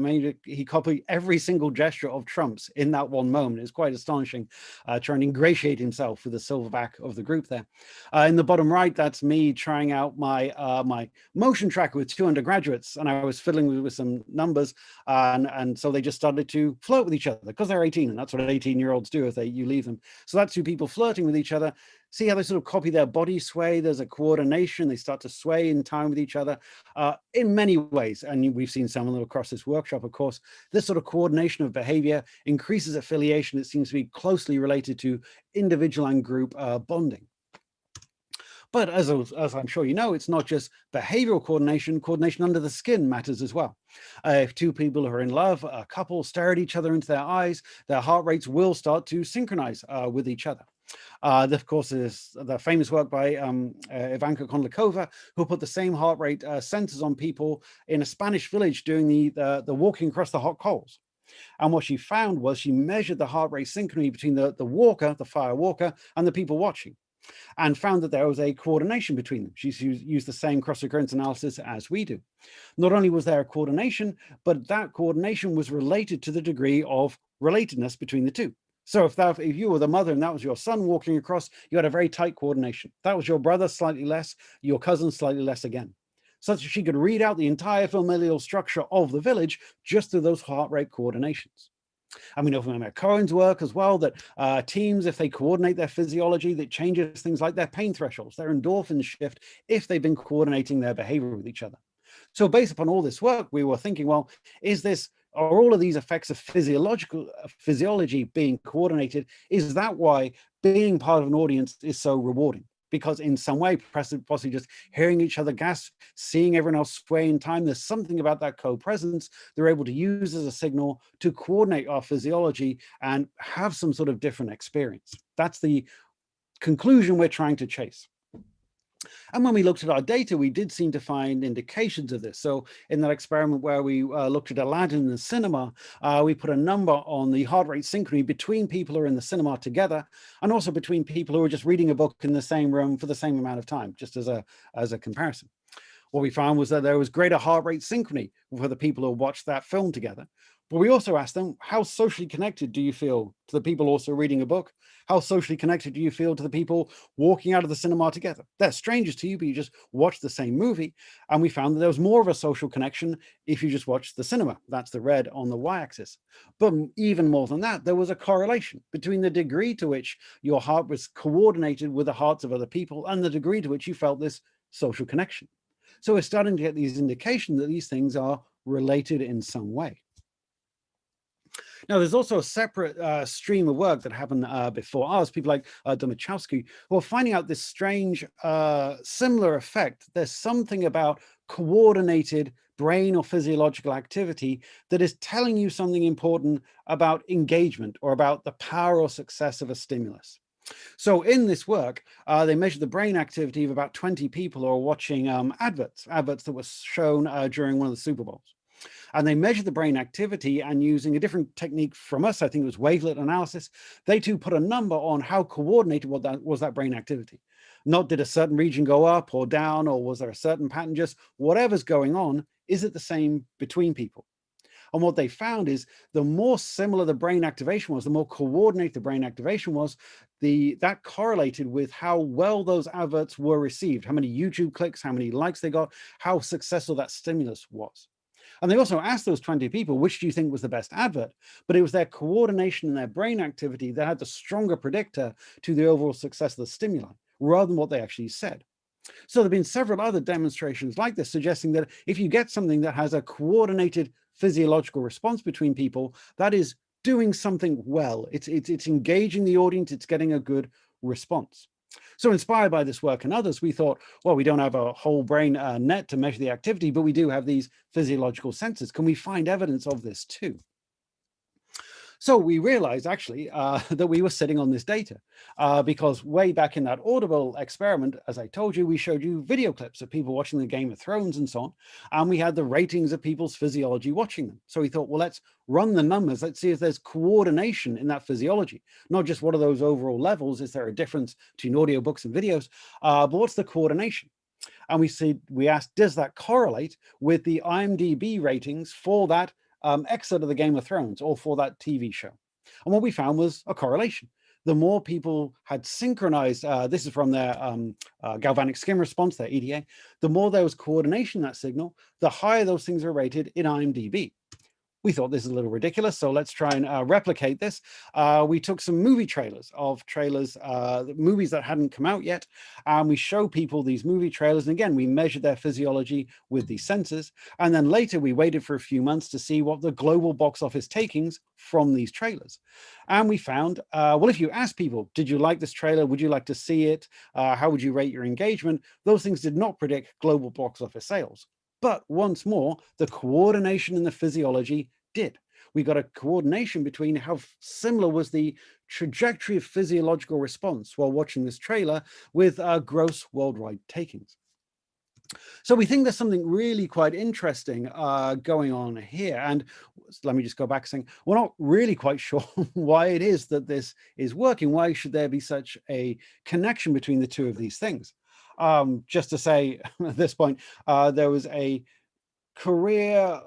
He copied every single gesture of Trump's in that one moment. It's quite astonishing, trying to ingratiate himself with the silverback of the group there. In the bottom right, that's me trying out my motion tracker with 2 undergraduates, and I was fiddling with some numbers, and so they just started to flirt with each other because they're 18, and that's what 18-year-olds do if you leave them. So that's 2 people flirting with each other. See how they sort of copy their body sway. There's a coordination. They start to sway in time with each other in many ways. And we've seen some of them across this workshop, of course. This sort of coordination of behavior increases affiliation. It seems to be closely related to individual and group bonding. But as I'm sure you know, it's not just behavioral coordination. Coordination under the skin matters as well. If 2 people who are in love, a couple, stare at each other into their eyes, their heart rates will start to synchronize with each other. Of course, is the famous work by Ivanka Kondlikova, who put the same heart rate sensors on people in a Spanish village doing the walking across the hot coals. And what she found was she measured the heart rate synchrony between the walker, the fire walker, and the people watching, and found that there was a coordination between them. She's used the same cross-recurrence analysis as we do. Not only was there a coordination, but that coordination was related to the degree of relatedness between the 2. So if you were the mother and that was your son walking across, you had a very tight coordination. That was your brother, slightly less, your cousin, slightly less again. Such that she could read out the entire familial structure of the village just through those heart rate coordinations. And we know from Cohen's work as well that teams, if they coordinate their physiology, that changes things like their pain thresholds, their endorphins shift if they've been coordinating their behavior with each other. So based upon all this work, we were thinking, well, are all of these effects of physiology being coordinated? Is that why being part of an audience is so rewarding? Because in some way, possibly just hearing each other gasp, seeing everyone else sway in time, there's something about that co-presence they're able to use as a signal to coordinate our physiology and have some sort of different experience. That's the conclusion we're trying to chase. And when we looked at our data, we did seem to find indications of this. So in that experiment where we looked at Aladdin in the cinema, we put a number on the heart rate synchrony between people who are in the cinema together, and also between people who are just reading a book in the same room for the same amount of time, just as a comparison. What we found was that there was greater heart rate synchrony for the people who watched that film together. But we also asked them, how socially connected do you feel to the people also reading a book? How socially connected do you feel to the people walking out of the cinema together? They're strangers to you, but you just watched the same movie. And we found that there was more of a social connection if you just watched the cinema. That's the red on the y-axis. But even more than that, there was a correlation between the degree to which your heart was coordinated with the hearts of other people and the degree to which you felt this social connection. So we're starting to get these indications that these things are related in some way. Now, there's also a separate stream of work that happened before ours, people like Domachowski, who are finding out this strange similar effect. There's something about coordinated brain or physiological activity that is telling you something important about engagement or about the power or success of a stimulus. So in this work, they measured the brain activity of about 20 people who are watching adverts that were shown during one of the Super Bowls. And they measured the brain activity, and using a different technique from us, I think it was wavelet analysis, they too put a number on how coordinated was that brain activity. Not did a certain region go up or down, or was there a certain pattern, just whatever's going on, is it the same between people? And what they found is the more similar the brain activation was, the more coordinated the brain activation was, that correlated with how well those adverts were received, how many YouTube clicks, how many likes they got, how successful that stimulus was. And they also asked those 20 people, which do you think was the best advert? But it was their coordination and their brain activity that had the stronger predictor to the overall success of the stimuli, rather than what they actually said. So there have been several other demonstrations like this, suggesting that if you get something that has a coordinated physiological response between people, that is doing something well. It's engaging the audience, it's getting a good response. So inspired by this work and others, we thought, well, we don't have a whole brain net to measure the activity, but we do have these physiological sensors. Can we find evidence of this too? So we realized actually that we were sitting on this data because way back in that Audible experiment, as I told you, we showed you video clips of people watching the Game of Thrones and so on, and we had the ratings of people's physiology watching them. So we thought, well, let's run the numbers. Let's see if there's coordination in that physiology, not just what are those overall levels. Is there a difference between audiobooks and videos? But what's the coordination? And we asked, does that correlate with the IMDb ratings for that excerpt of the Game of Thrones or for that TV show? And what we found was a correlation. The more people had synchronized, this is from their galvanic skin response, their EDA, the more there was coordination in that signal, the higher those things are rated in IMDb. We thought this is a little ridiculous, so let's try and replicate this. We took some movie trailers of movies that hadn't come out yet, and we show people these movie trailers. And again, we measured their physiology with these sensors. And then later we waited for a few months to see what the global box office takings from these trailers. And we found, well, if you ask people, did you like this trailer? Would you like to see it? How would you rate your engagement? Those things did not predict global box office sales. But once more, the coordination and the physiology did. We got a coordination between how similar was the trajectory of physiological response while watching this trailer with gross worldwide takings. So we think there's something really quite interesting going on here. And let me just go back saying, we're not really quite sure why it is that this is working. Why should there be such a connection between the two of these things? Just to say at this point, there was a career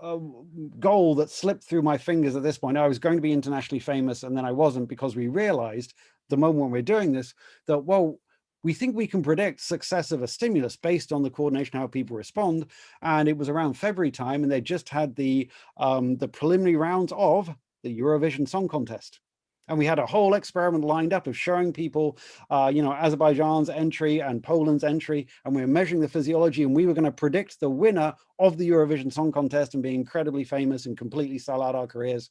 goal that slipped through my fingers at this point. I was going to be internationally famous, and then I wasn't, because we realized the moment when we're doing this that, well, we think we can predict success of a stimulus based on the coordination, how people respond. And it was around February time, and they just had the preliminary rounds of the Eurovision Song Contest. And we had a whole experiment lined up of showing people, you know, Azerbaijan's entry and Poland's entry, and we were measuring the physiology, and we were going to predict the winner of the Eurovision Song Contest and be incredibly famous and completely sell out our careers.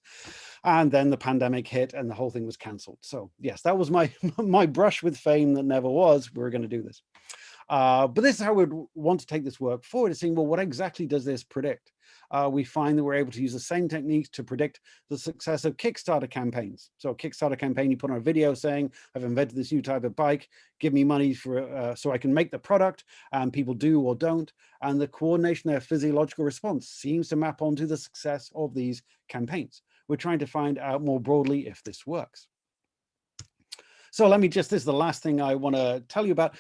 And then the pandemic hit and the whole thing was cancelled. So yes, that was my my brush with fame that never was. We were going to do this. But this is how we'd want to take this work forward, is saying, well, what exactly does this predict? We find that we're able to use the same techniques to predict the success of Kickstarter campaigns. So a Kickstarter campaign, you put on a video saying, I've invented this new type of bike, give me money for so I can make the product, and people do or don't. And the coordination of their physiological response seems to map onto the success of these campaigns. We're trying to find out more broadly if this works. So let me just, this is the last thing I want to tell you about.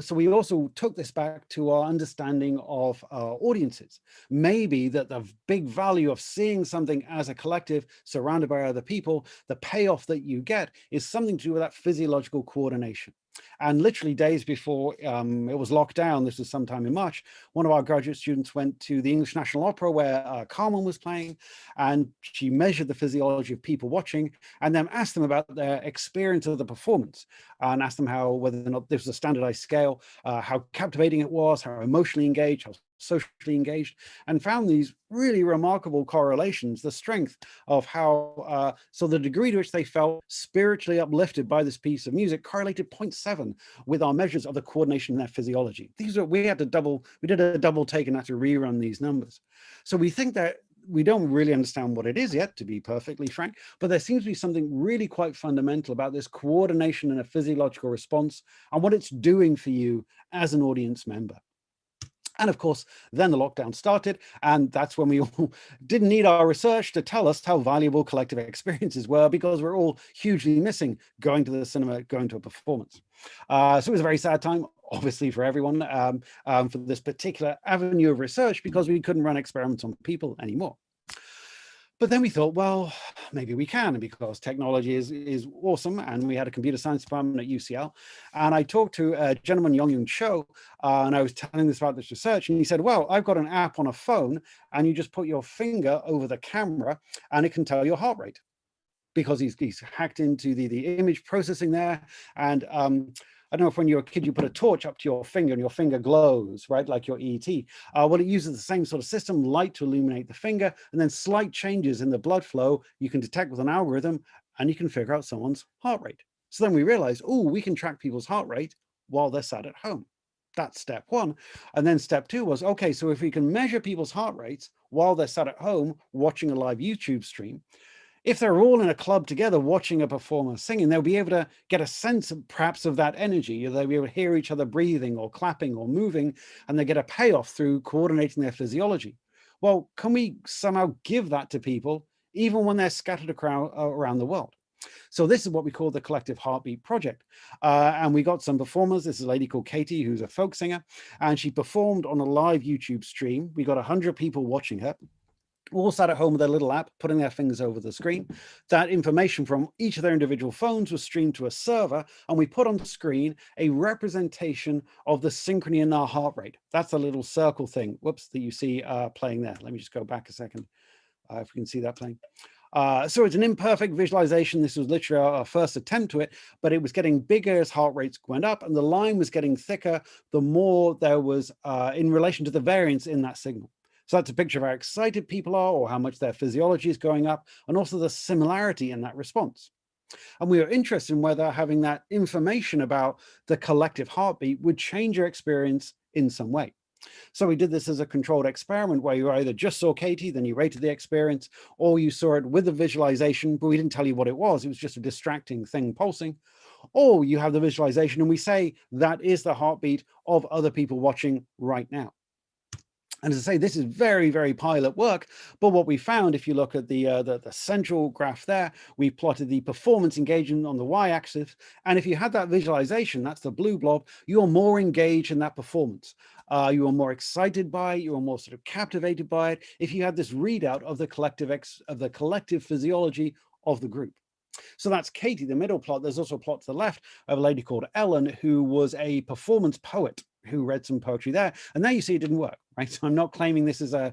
So we also took this back to our understanding of audiences. Maybe that the big value of seeing something as a collective surrounded by other people, the payoff that you get is something to do with that physiological coordination. And literally days before it was locked down, this was sometime in March, one of our graduate students went to the English National Opera where Carmen was playing, and she measured the physiology of people watching and then asked them about their experience of the performance, and asked them how, whether or not this was a standardized scale, how captivating it was, how emotionally engaged, how socially engaged, and found these really remarkable correlations, the strength of how, so the degree to which they felt spiritually uplifted by this piece of music correlated 0.7 with our measures of the coordination in their physiology. These are, we did a double take and had to rerun these numbers. So we think that we don't really understand what it is yet, to be perfectly frank, but there seems to be something really quite fundamental about this coordination and a physiological response and what it's doing for you as an audience member. And of course, then the lockdown started, and that's when we all didn't need our research to tell us how valuable collective experiences were, because we're all hugely missing going to the cinema, going to a performance. So it was a very sad time, obviously, for everyone, for this particular avenue of research, because we couldn't run experiments on people anymore. But then we thought, well, maybe we can, because technology is awesome. And we had a computer science department at UCL. And I talked to a gentleman, Yong-Yun Cho, and I was telling this about this research. And he said, well, I've got an app on a phone, and you just put your finger over the camera, and it can tell your heart rate, because he's hacked into the image processing there. And I don't know if when you're a kid, you put a torch up to your finger and your finger glows, right? Like your ET. Well, it uses the same sort of system, light to illuminate the finger, and then slight changes in the blood flow you can detect with an algorithm, and you can figure out someone's heart rate. So then we realized, oh, we can track people's heart rate while they're sat at home. That's step one. And then step two was, okay, so if we can measure people's heart rates while they're sat at home watching a live YouTube stream, if they're all in a club together watching a performer singing, they'll be able to get a sense of, perhaps, of that energy. They'll be able to hear each other breathing or clapping or moving, and they get a payoff through coordinating their physiology. Well, can we somehow give that to people even when they're scattered around the world? So this is what we call the Collective Heartbeat Project. And we got some performers. This is a lady called Katie, who's a folk singer, and she performed on a live YouTube stream. We got 100 people watching her, all sat at home with their little app, putting their fingers over the screen. That information from each of their individual phones was streamed to a server, and we put on screen a representation of the synchrony in our heart rate. That's the little circle thing, whoops, that you see playing there. Let me just go back a second, if we can see that playing. So it's an imperfect visualization. This was literally our first attempt to it, but it was getting bigger as heart rates went up, and the line was getting thicker the more there was in relation to the variance in that signal. So that's a picture of how excited people are, or how much their physiology is going up, and also the similarity in that response. And we were interested in whether having that information about the collective heartbeat would change your experience in some way. So we did this as a controlled experiment where you either just saw Katie, then you rated the experience, or you saw it with the visualization, but we didn't tell you what it was. It was just a distracting thing pulsing. Or you have the visualization and we say that is the heartbeat of other people watching right now. And as I say, this is very, very pilot work. But what we found, if you look at the central graph there, we plotted the performance engagement on the y-axis. And if you had that visualization, that's the blue blob, you're more engaged in that performance. You are more excited by it. You are more sort of captivated by it. If you had this readout of the collective physiology of the group. So that's Katie, the middle plot. There's also a plot to the left of a lady called Ellen, who was a performance poet who read some poetry there. And there you see it didn't work, right? So I'm not claiming this is a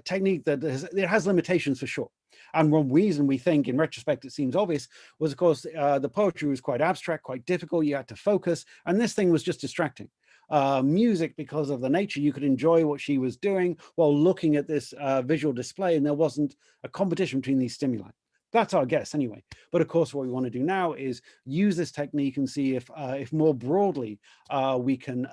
technique that has limitations for sure. And one reason we think, in retrospect, it seems obvious, was, of course, the poetry was quite abstract, quite difficult. You had to focus. And this thing was just distracting. Music, because of the nature, you could enjoy what she was doing while looking at this visual display, and there wasn't a competition between these stimuli. That's our guess anyway. But of course, what we want to do now is use this technique and see if more broadly we can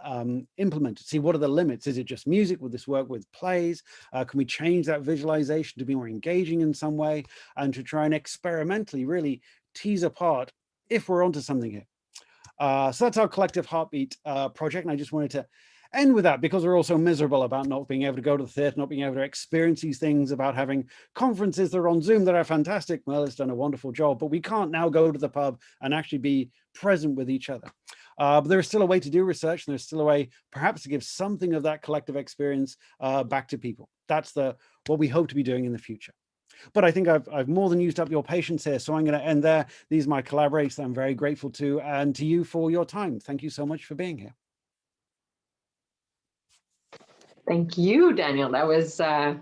implement it. See, what are the limits? Is it just music? Will this work with plays? Can we change that visualization to be more engaging in some way, and to try and experimentally really tease apart if we're onto something here? So that's our collective heartbeat project. And I just wanted to end with that, because we're all so miserable about not being able to go to the theatre, not being able to experience these things, about having conferences that are on Zoom that are fantastic. Well, it's done a wonderful job, but we can't now go to the pub and actually be present with each other. But there is still a way to do research, and there's still a way perhaps to give something of that collective experience back to people. That's what we hope to be doing in the future. But I think I've more than used up your patience here, so I'm going to end there. These are my collaborators that I'm very grateful to, and to you for your time. Thank you so much for being here.
Thank you, Daniel. That was as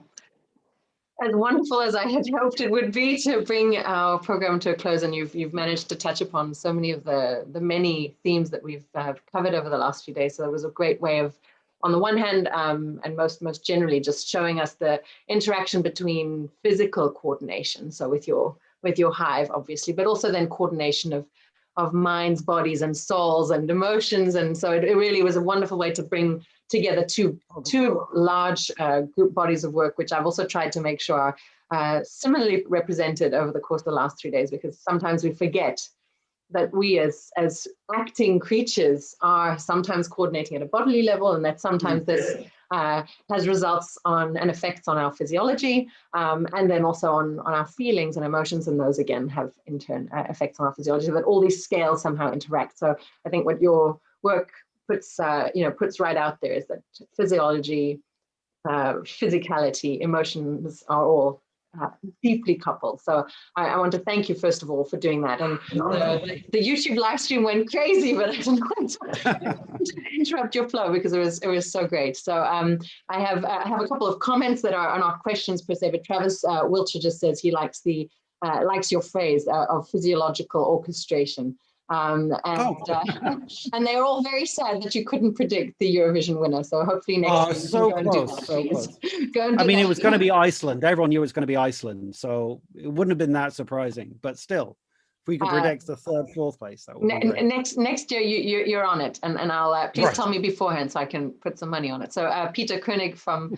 wonderful as I had hoped it would be to bring our program to a close, and you've managed to touch upon so many of the many themes that we've covered over the last few days. So it was a great way of, on the one hand, and most generally, just showing us the interaction between physical coordination, so with your hive, obviously, but also then coordination of minds, bodies, and souls, and emotions. And so it really was a wonderful way to bring together two large group bodies of work, which I've also tried to make sure are similarly represented over the course of the last 3 days, because sometimes we forget that we as acting creatures are sometimes coordinating at a bodily level, and that sometimes this has results on and effects on our physiology, and then also on our feelings and emotions, and those again have in turn effects on our physiology, that all these scales somehow interact. So I think what your work puts right out there is that physiology, physicality, emotions are all deeply coupled. So I want to thank you, first of all, for doing that. And the YouTube live stream went crazy, but I didn't want to interrupt your flow, because it was so great. So I have a couple of comments that are not questions per se, but Travis Wiltshire just says he likes likes your phrase of physiological orchestration. And they're all very sad that you couldn't predict the Eurovision winner. So hopefully next year you can go and do that.
So close.
Go and do
I mean,
that.
it was going to be Iceland. Everyone knew it was going to be Iceland, so it wouldn't have been that surprising. But still, if we could predict the third, fourth place, that would be great.
Next year you're on it, and I'll please tell me beforehand so I can put some money on it. So Peter Koenig from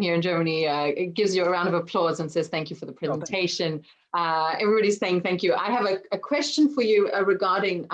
here in Germany gives you a round of applause and says thank you for the presentation. Everybody's saying thank you. I have a question for you regarding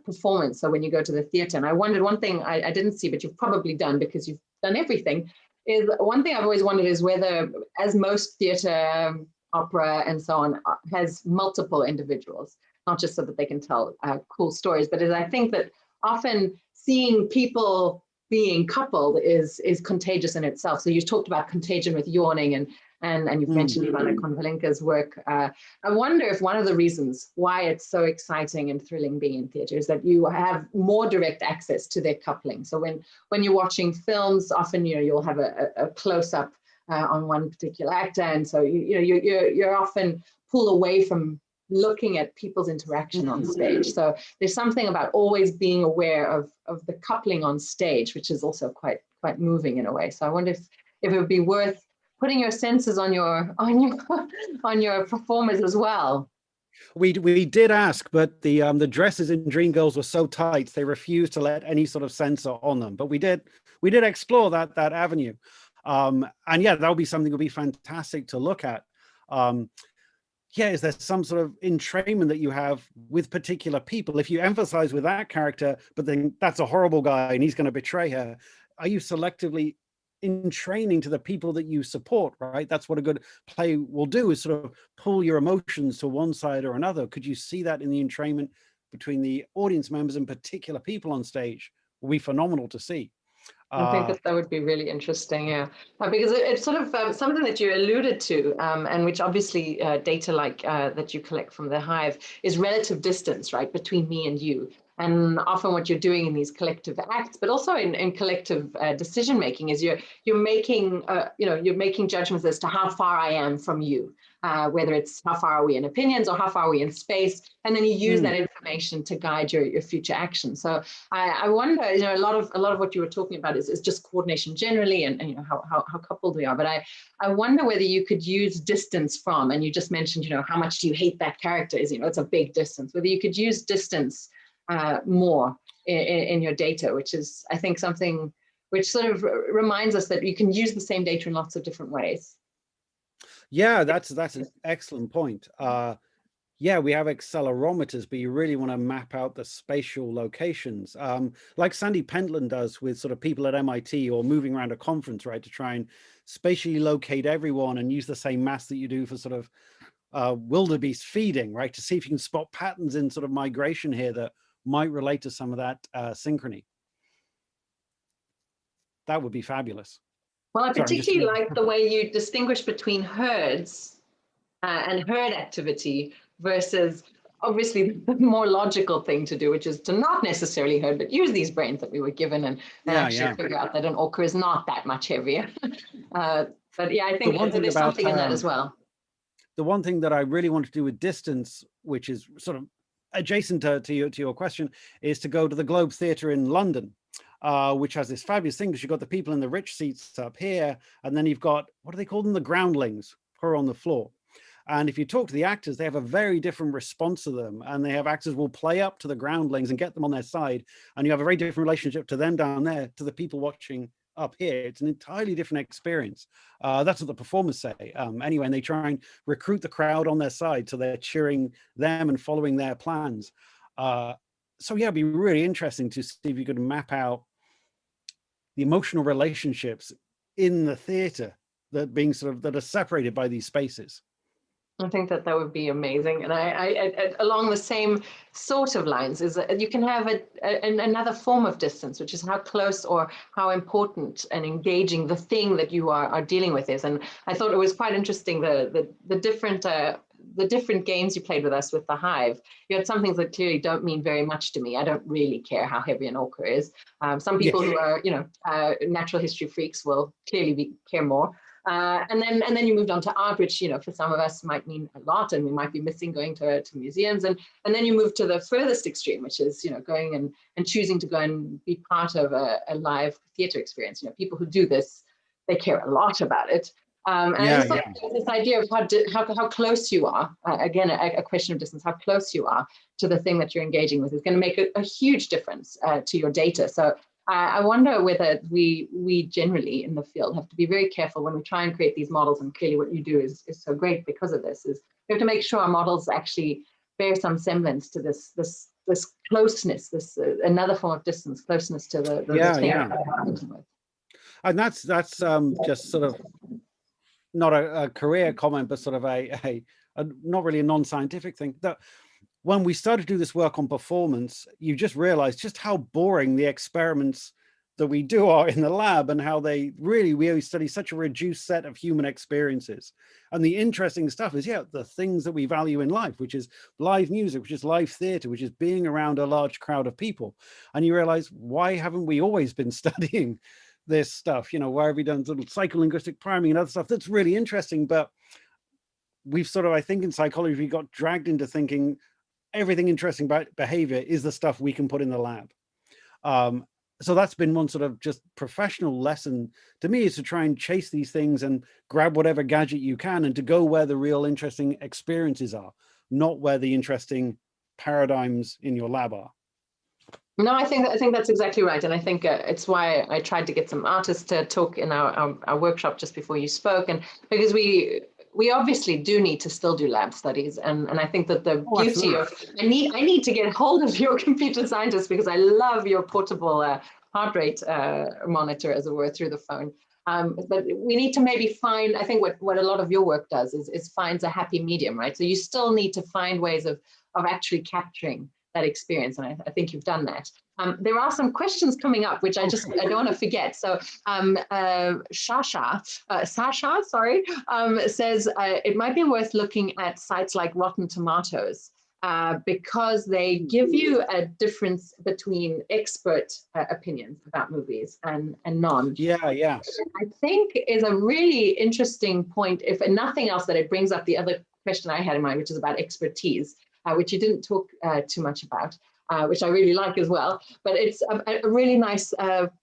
performance. So when you go to the theatre, and I wondered, one thing I didn't see, but you've probably done because you've done everything, is one thing I've always wondered is whether, as most theatre, opera, and so on, has multiple individuals, not just so that they can tell cool stories, but I think that often seeing people being coupled is contagious in itself. So you talked about contagion with yawning, and you've mentioned Ivana Konvalinka's work. I wonder if one of the reasons why it's so exciting and thrilling being in theatre is that you have more direct access to their coupling. So when you're watching films, often you'll have a close-up on one particular actor, and so you're often pulled away from looking at people's interaction on stage. So there's something about always being aware of the coupling on stage, which is also quite moving in a way. So I wonder if it would be worth putting your senses on your performers as well.
We did ask, but the dresses in Dreamgirls were so tight they refused to let any sort of censor on them. But we did explore that avenue, and yeah, that would be something that would be fantastic to look at. Yeah, is there some sort of entrainment that you have with particular people? If you emphasize with that character, but then that's a horrible guy and he's going to betray her, are you selectively in training to the people that you support, right? That's what a good play will do, is sort of pull your emotions to one side or another. Could you see that in the entrainment between the audience members and particular people on stage? Will be phenomenal to see.
I think that would be really interesting, yeah, because it's sort of something that you alluded to, and which obviously data like that you collect from the Hive is relative distance, right, between me and you. And often what you're doing in these collective acts, but also in collective decision making, is you're making you're making judgments as to how far I am from you, whether it's how far are we in opinions or how far are we in space, and then you use that information to guide your future action. So I wonder, a lot of what you were talking about is just coordination generally, and how coupled we are. But I wonder whether you could use distance from, and you just mentioned, how much do you hate that character is, it's a big distance, whether you could use distance more in your data, which is, I think, something which sort of reminds us that you can use the same data in lots of different ways.
Yeah, that's an excellent point. Yeah, we have accelerometers, but you really want to map out the spatial locations, like Sandy Pentland does with sort of people at MIT or moving around a conference, right, to try and spatially locate everyone and use the same math that you do for sort of wildebeest feeding, right, to see if you can spot patterns in sort of migration here that might relate to some of that synchrony. That would be fabulous.
Well, I particularly like the way you distinguish between herds and herd activity versus obviously the more logical thing to do, which is to not necessarily herd, but use these brains that we were given and actually figure out that an orca is not that much heavier. But yeah, I think there's something in that as well.
The one thing that I really want to do with distance, which is sort of adjacent to your question, is to go to the Globe Theatre in London, which has this fabulous thing, because you've got the people in the rich seats up here, and then you've got, what do they call them? The groundlings, who are on the floor. And if you talk to the actors, they have a very different response to them. And they have actors will play up to the groundlings and get them on their side. And you have a very different relationship to them down there, to the people watching up here. It's an entirely different experience. That's what the performers say. Anyway, and they try and recruit the crowd on their side, so they're cheering them and following their plans. So yeah, it'd be really interesting to see if you could map out the emotional relationships in the theater that are separated by these spaces.
I think that would be amazing. And I along the same sort of lines is that you can have another form of distance, which is how close or how important and engaging the thing that you are dealing with is. And I thought it was quite interesting, the different games you played with us with the Hive. You had some things that clearly don't mean very much to me. I don't really care how heavy an orca is. Some people who are, natural history freaks will clearly care more. And then you moved on to art, which, for some of us might mean a lot, and we might be missing going to museums. And then you moved to the furthest extreme, which is, going and choosing to go and be part of a live theater experience. People who do this, they care a lot about it. And I just thought this idea of how close you are, again, a question of distance, how close you are to the thing that you're engaging with is going to make a huge difference to your data. So I wonder whether we generally in the field have to be very careful when we try and create these models. And clearly what you do is so great because of this, is we have to make sure our models actually bear some semblance to this closeness, this another form of distance, closeness to the thing we're with.
And that's just sort of not a career comment, but sort of a not really a non-scientific thing. That when we started to do this work on performance, you just realize just how boring the experiments that we do are in the lab, and how we study such a reduced set of human experiences. And the interesting stuff is, the things that we value in life, which is live music, which is live theater, which is being around a large crowd of people. And you realize, why haven't we always been studying this stuff? Why have we done sort of psycholinguistic priming and other stuff that's really interesting? But we've sort of, I think in psychology, we got dragged into thinking everything interesting about behavior is the stuff we can put in the lab. So that's been one sort of just professional lesson to me, is to try and chase these things and grab whatever gadget you can, and to go where the real interesting experiences are, not where the interesting paradigms in your lab are.
No, I think that's exactly right. And I think it's why I tried to get some artists to talk in our workshop just before you spoke. And because we obviously do need to still do lab studies. And I think that the beauty of, I need to get hold of your computer scientists, because I love your portable heart rate monitor, as it were, through the phone. But we need to maybe find, I think what a lot of your work does is finds a happy medium, right? So you still need to find ways of actually capturing that experience. And I think you've done that. There are some questions coming up, which I don't want to forget. So Sasha, sorry, says it might be worth looking at sites like Rotten Tomatoes because they give you a difference between expert opinions about movies and non.
Yeah, yeah.
I think is a really interesting point, if nothing else, that it brings up the other question I had in mind, which is about expertise, which you didn't talk too much about. Which I really like as well, but it's a really nice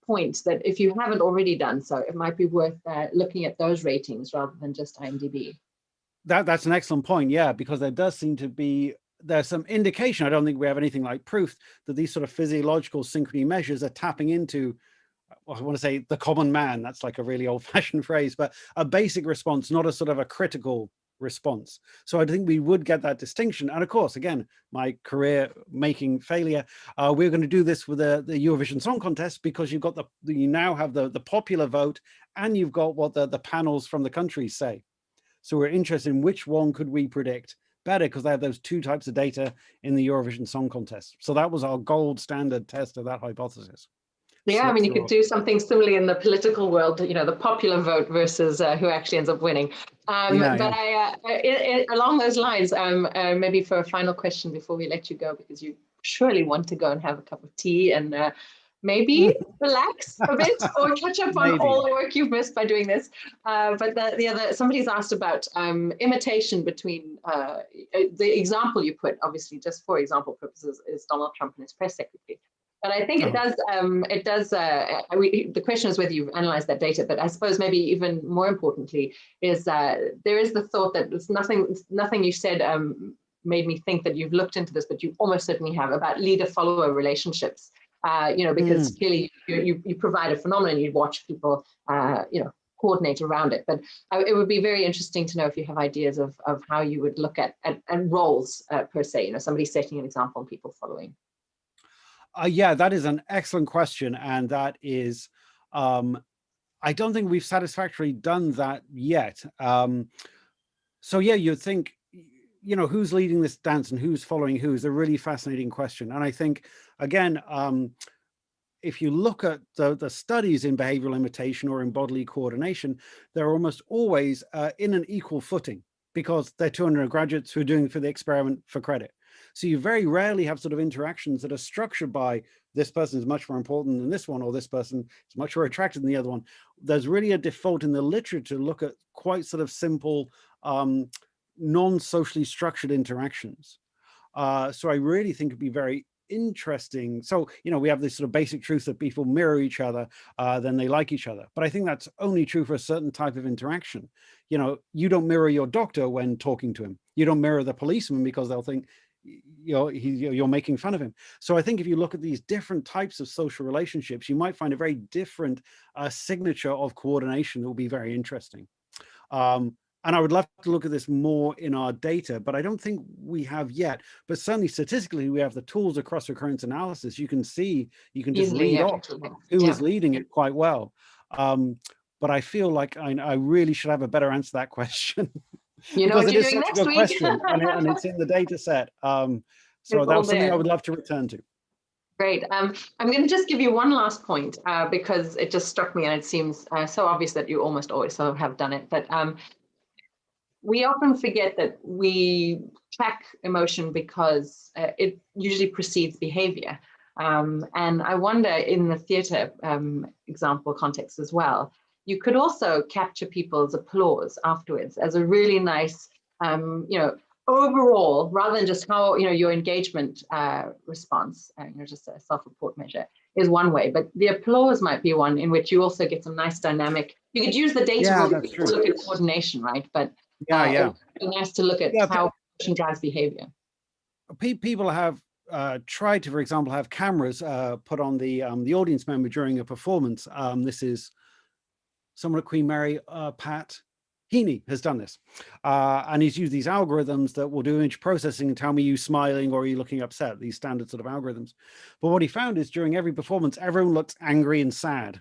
point that if you haven't already done so, it might be worth looking at those ratings rather than just IMDb.
That's an excellent point, yeah, because there does seem to be, there's some indication, I don't think we have anything like proof, that these sort of physiological synchrony measures are tapping into, I want to say the common man, that's like a really old-fashioned phrase, but a basic response, not a sort of a critical response. So I think we would get that distinction. And of course, again, my career making failure, we're going to do this with the Eurovision Song Contest, because you've got you now have the popular vote, and you've got what the panels from the countries say. So we're interested in which one could we predict better, because they have those two types of data in the Eurovision Song Contest. So that was our gold standard test of that hypothesis.
Yeah, I mean, you could do something similarly in the political world, you know, the popular vote versus who actually ends up winning. Along those lines, maybe for a final question before we let you go, because you surely want to go and have a cup of tea and maybe relax a bit or catch up on all the work you've missed by doing this. But the other, somebody's asked about imitation between the example you put, obviously, just for example purposes, is Donald Trump and his press secretary. But I think the question is whether you've analyzed that data, but I suppose maybe even more importantly is there is the thought that it's nothing you said made me think that you've looked into this, but you almost certainly have, about leader-follower relationships, you know, because clearly you provide a phenomenon, you watch people, you know, coordinate around it. But it would be very interesting to know if you have ideas of how you would look at roles per se, you know, somebody setting an example and people following.
Yeah, that is an excellent question. And that is, I don't think we've satisfactorily done that yet. So yeah, you'd think, you know, who's leading this dance and who's following who is a really fascinating question. And I think, again, if you look at the studies in behavioral imitation or in bodily coordination, they're almost always in an equal footing, because they're two undergraduates who are doing for the experiment for credit. So you very rarely have sort of interactions that are structured by this person is much more important than this one, or this person is much more attracted than the other one. There's really a default in the literature to look at quite sort of simple, non-socially structured interactions. So I really think it'd be very interesting. So, you know, we have this sort of basic truth that people mirror each other, then they like each other. But I think that's only true for a certain type of interaction. You know, you don't mirror your doctor when talking to him. You don't mirror the policeman because they'll think, you know, you're making fun of him. So I think if you look at these different types of social relationships, you might find a very different signature of coordination that will be very interesting. And I would love to look at this more in our data, but I don't think we have yet. But certainly statistically, we have the tools of cross-recurrence analysis. You can see, you can just read off who is leading it quite well. But I feel like I really should have a better answer to that question.
You know,
because it is such a good question, and it's in the data set. So that's something I would love to return to.
Great. I'm going to just give you one last point because it just struck me, and it seems so obvious that you almost always sort of have done it. But we often forget that we track emotion because it usually precedes behavior. And I wonder, in the theatre example context as well, you could also capture people's applause afterwards as a really nice, you know, overall, rather than just how, you know, your engagement response, you know, just a self-report measure is one way, but the applause might be one in which you also get some nice dynamic. You could use the data to look at coordination, right? But it'd be nice to look at how emotion drives behavior. People
have tried to, for example, have cameras put on the audience member during a performance. This is someone at Queen Mary, Pat. Heaney has done this, and he's used these algorithms that will do image processing and tell me you smiling or are you looking upset, these standard sort of algorithms. But what he found is during every performance, everyone looks angry and sad.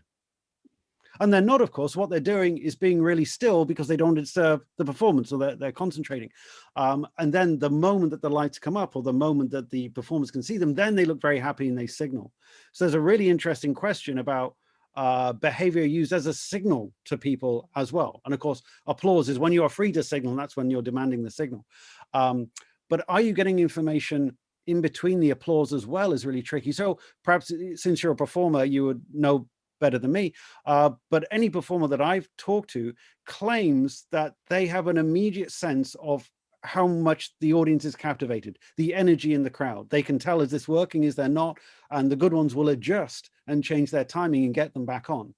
And they're not, of course. What they're doing is being really still because they don't disturb the performance, or they're concentrating. And then the moment that the lights come up, or the moment that the performers can see them, then they look very happy and they signal. So there's a really interesting question about behavior used as a signal to people as well. And of course, applause is when you are free to signal, and that's when you're demanding the signal. But are you getting information in between the applause as well is really tricky. So perhaps since you're a performer, you would know better than me, but any performer that I've talked to claims that they have an immediate sense of how much the audience is captivated, the energy in the crowd. They can tell, is this working, is there not? And the good ones will adjust and change their timing and get them back on.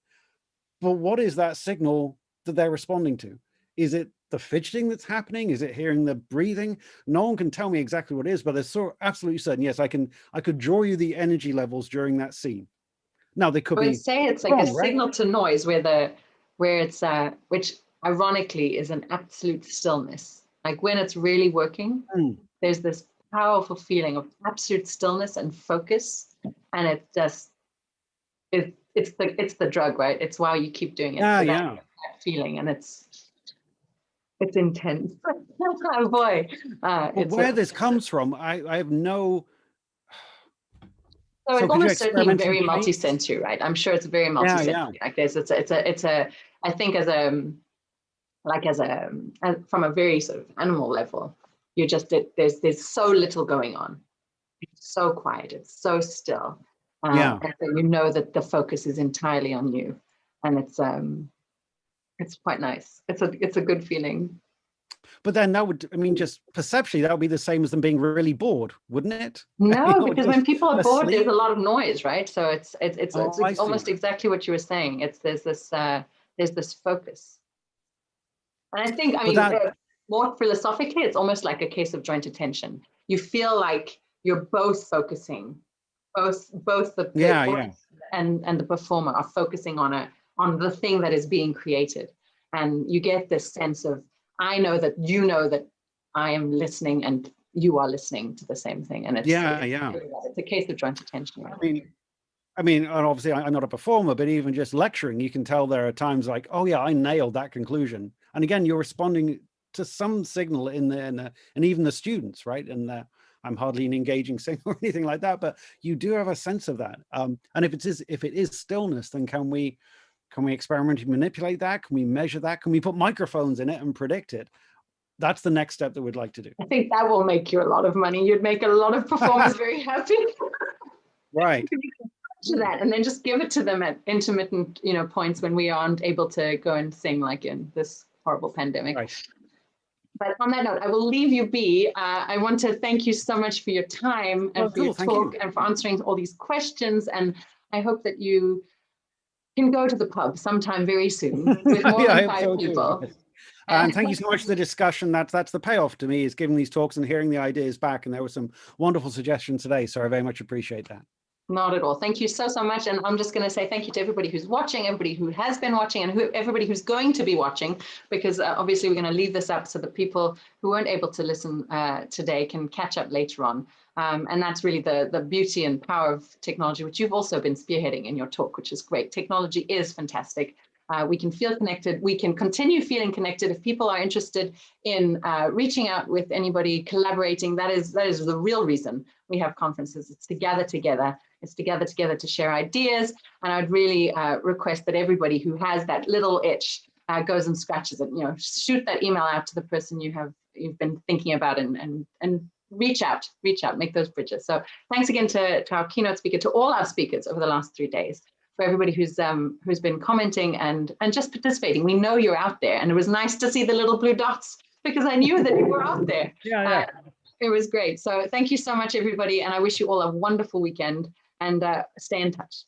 But what is that signal that they're responding to? Is it the fidgeting that's happening? Is it hearing the breathing? No one can tell me exactly what it is, but they're so absolutely certain. Yes, I could draw you the energy levels during that scene. Now they could be.
Say it's like a signal to noise where it's which ironically is an absolute stillness. Like when it's really working, there's this powerful feeling of absolute stillness and focus, and it just it's the drug, right? It's why you keep doing it.
Yeah.
That feeling, and it's intense. Oh boy!
Where this comes from, I have no.
So it's almost certainly very multi-sensory, right? I'm sure it's very multi-sensory.
Yeah.
Like this, it's a. I think from a very sort of animal level, you just there's so little going on. It's so quiet. It's so still. And so you know that the focus is entirely on you, and it's quite nice. It's a good feeling.
But then that would, I mean, just perceptually, that would be the same as them being really bored, wouldn't it?
No, because when people are bored, there's a lot of noise, right? So it's almost exactly what you were saying. There's this focus, and I think more philosophically, it's almost like a case of joint attention. You feel like you're both focusing, both the and the performer are focusing on the thing that is being created, and you get this sense of, I know that you know that I am listening and you are listening to the same thing. And it's a case of joint attention. Right?
I mean, obviously I'm not a performer, but even just lecturing, you can tell there are times like, oh yeah, I nailed that conclusion. And again, you're responding to some signal in there, and even the students, right? And I'm hardly an engaging signal or anything like that, but you do have a sense of that. And if it is stillness, then can we experimentally manipulate that? Can we measure that? Can we put microphones in it and predict it? That's the next step that we'd like to do.
I think that will make you a lot of money. You'd make a lot of performers very happy.
Right.
To that, and then just give it to them at intermittent, points when we aren't able to go and sing, like in this horrible pandemic.
Right.
But on that note, I will leave you be. I want to thank you so much for your time and for your talk and for answering all these questions. And I hope that you can go to the pub sometime very soon with more than 5 people.
And thank you so much for the discussion. That's the payoff to me, is giving these talks and hearing the ideas back. And there were some wonderful suggestions today. So I very much appreciate that.
Not at all. Thank you so much. And I'm just going to say thank you to everybody who's watching, everybody who has been watching, and everybody who's going to be watching, because obviously we're going to leave this up so that people who weren't able to listen today can catch up later on. And that's really the beauty and power of technology, which you've also been spearheading in your talk, which is great. Technology is fantastic. We can feel connected. We can continue feeling connected. If people are interested in reaching out with anybody, collaborating, that is the real reason we have conferences. It's to gather together. It's to gather together to share ideas. And I'd really request that everybody who has that little itch goes and scratches it. Shoot that email out to the person you've been thinking about, and reach out, make those bridges. So thanks again to our keynote speaker, to all our speakers over the last 3 days. For everybody who's been commenting and just participating. We know you're out there, and it was nice to see the little blue dots, because I knew that you were out there. It was great. So thank you so much, everybody, and I wish you all a wonderful weekend, and stay in touch.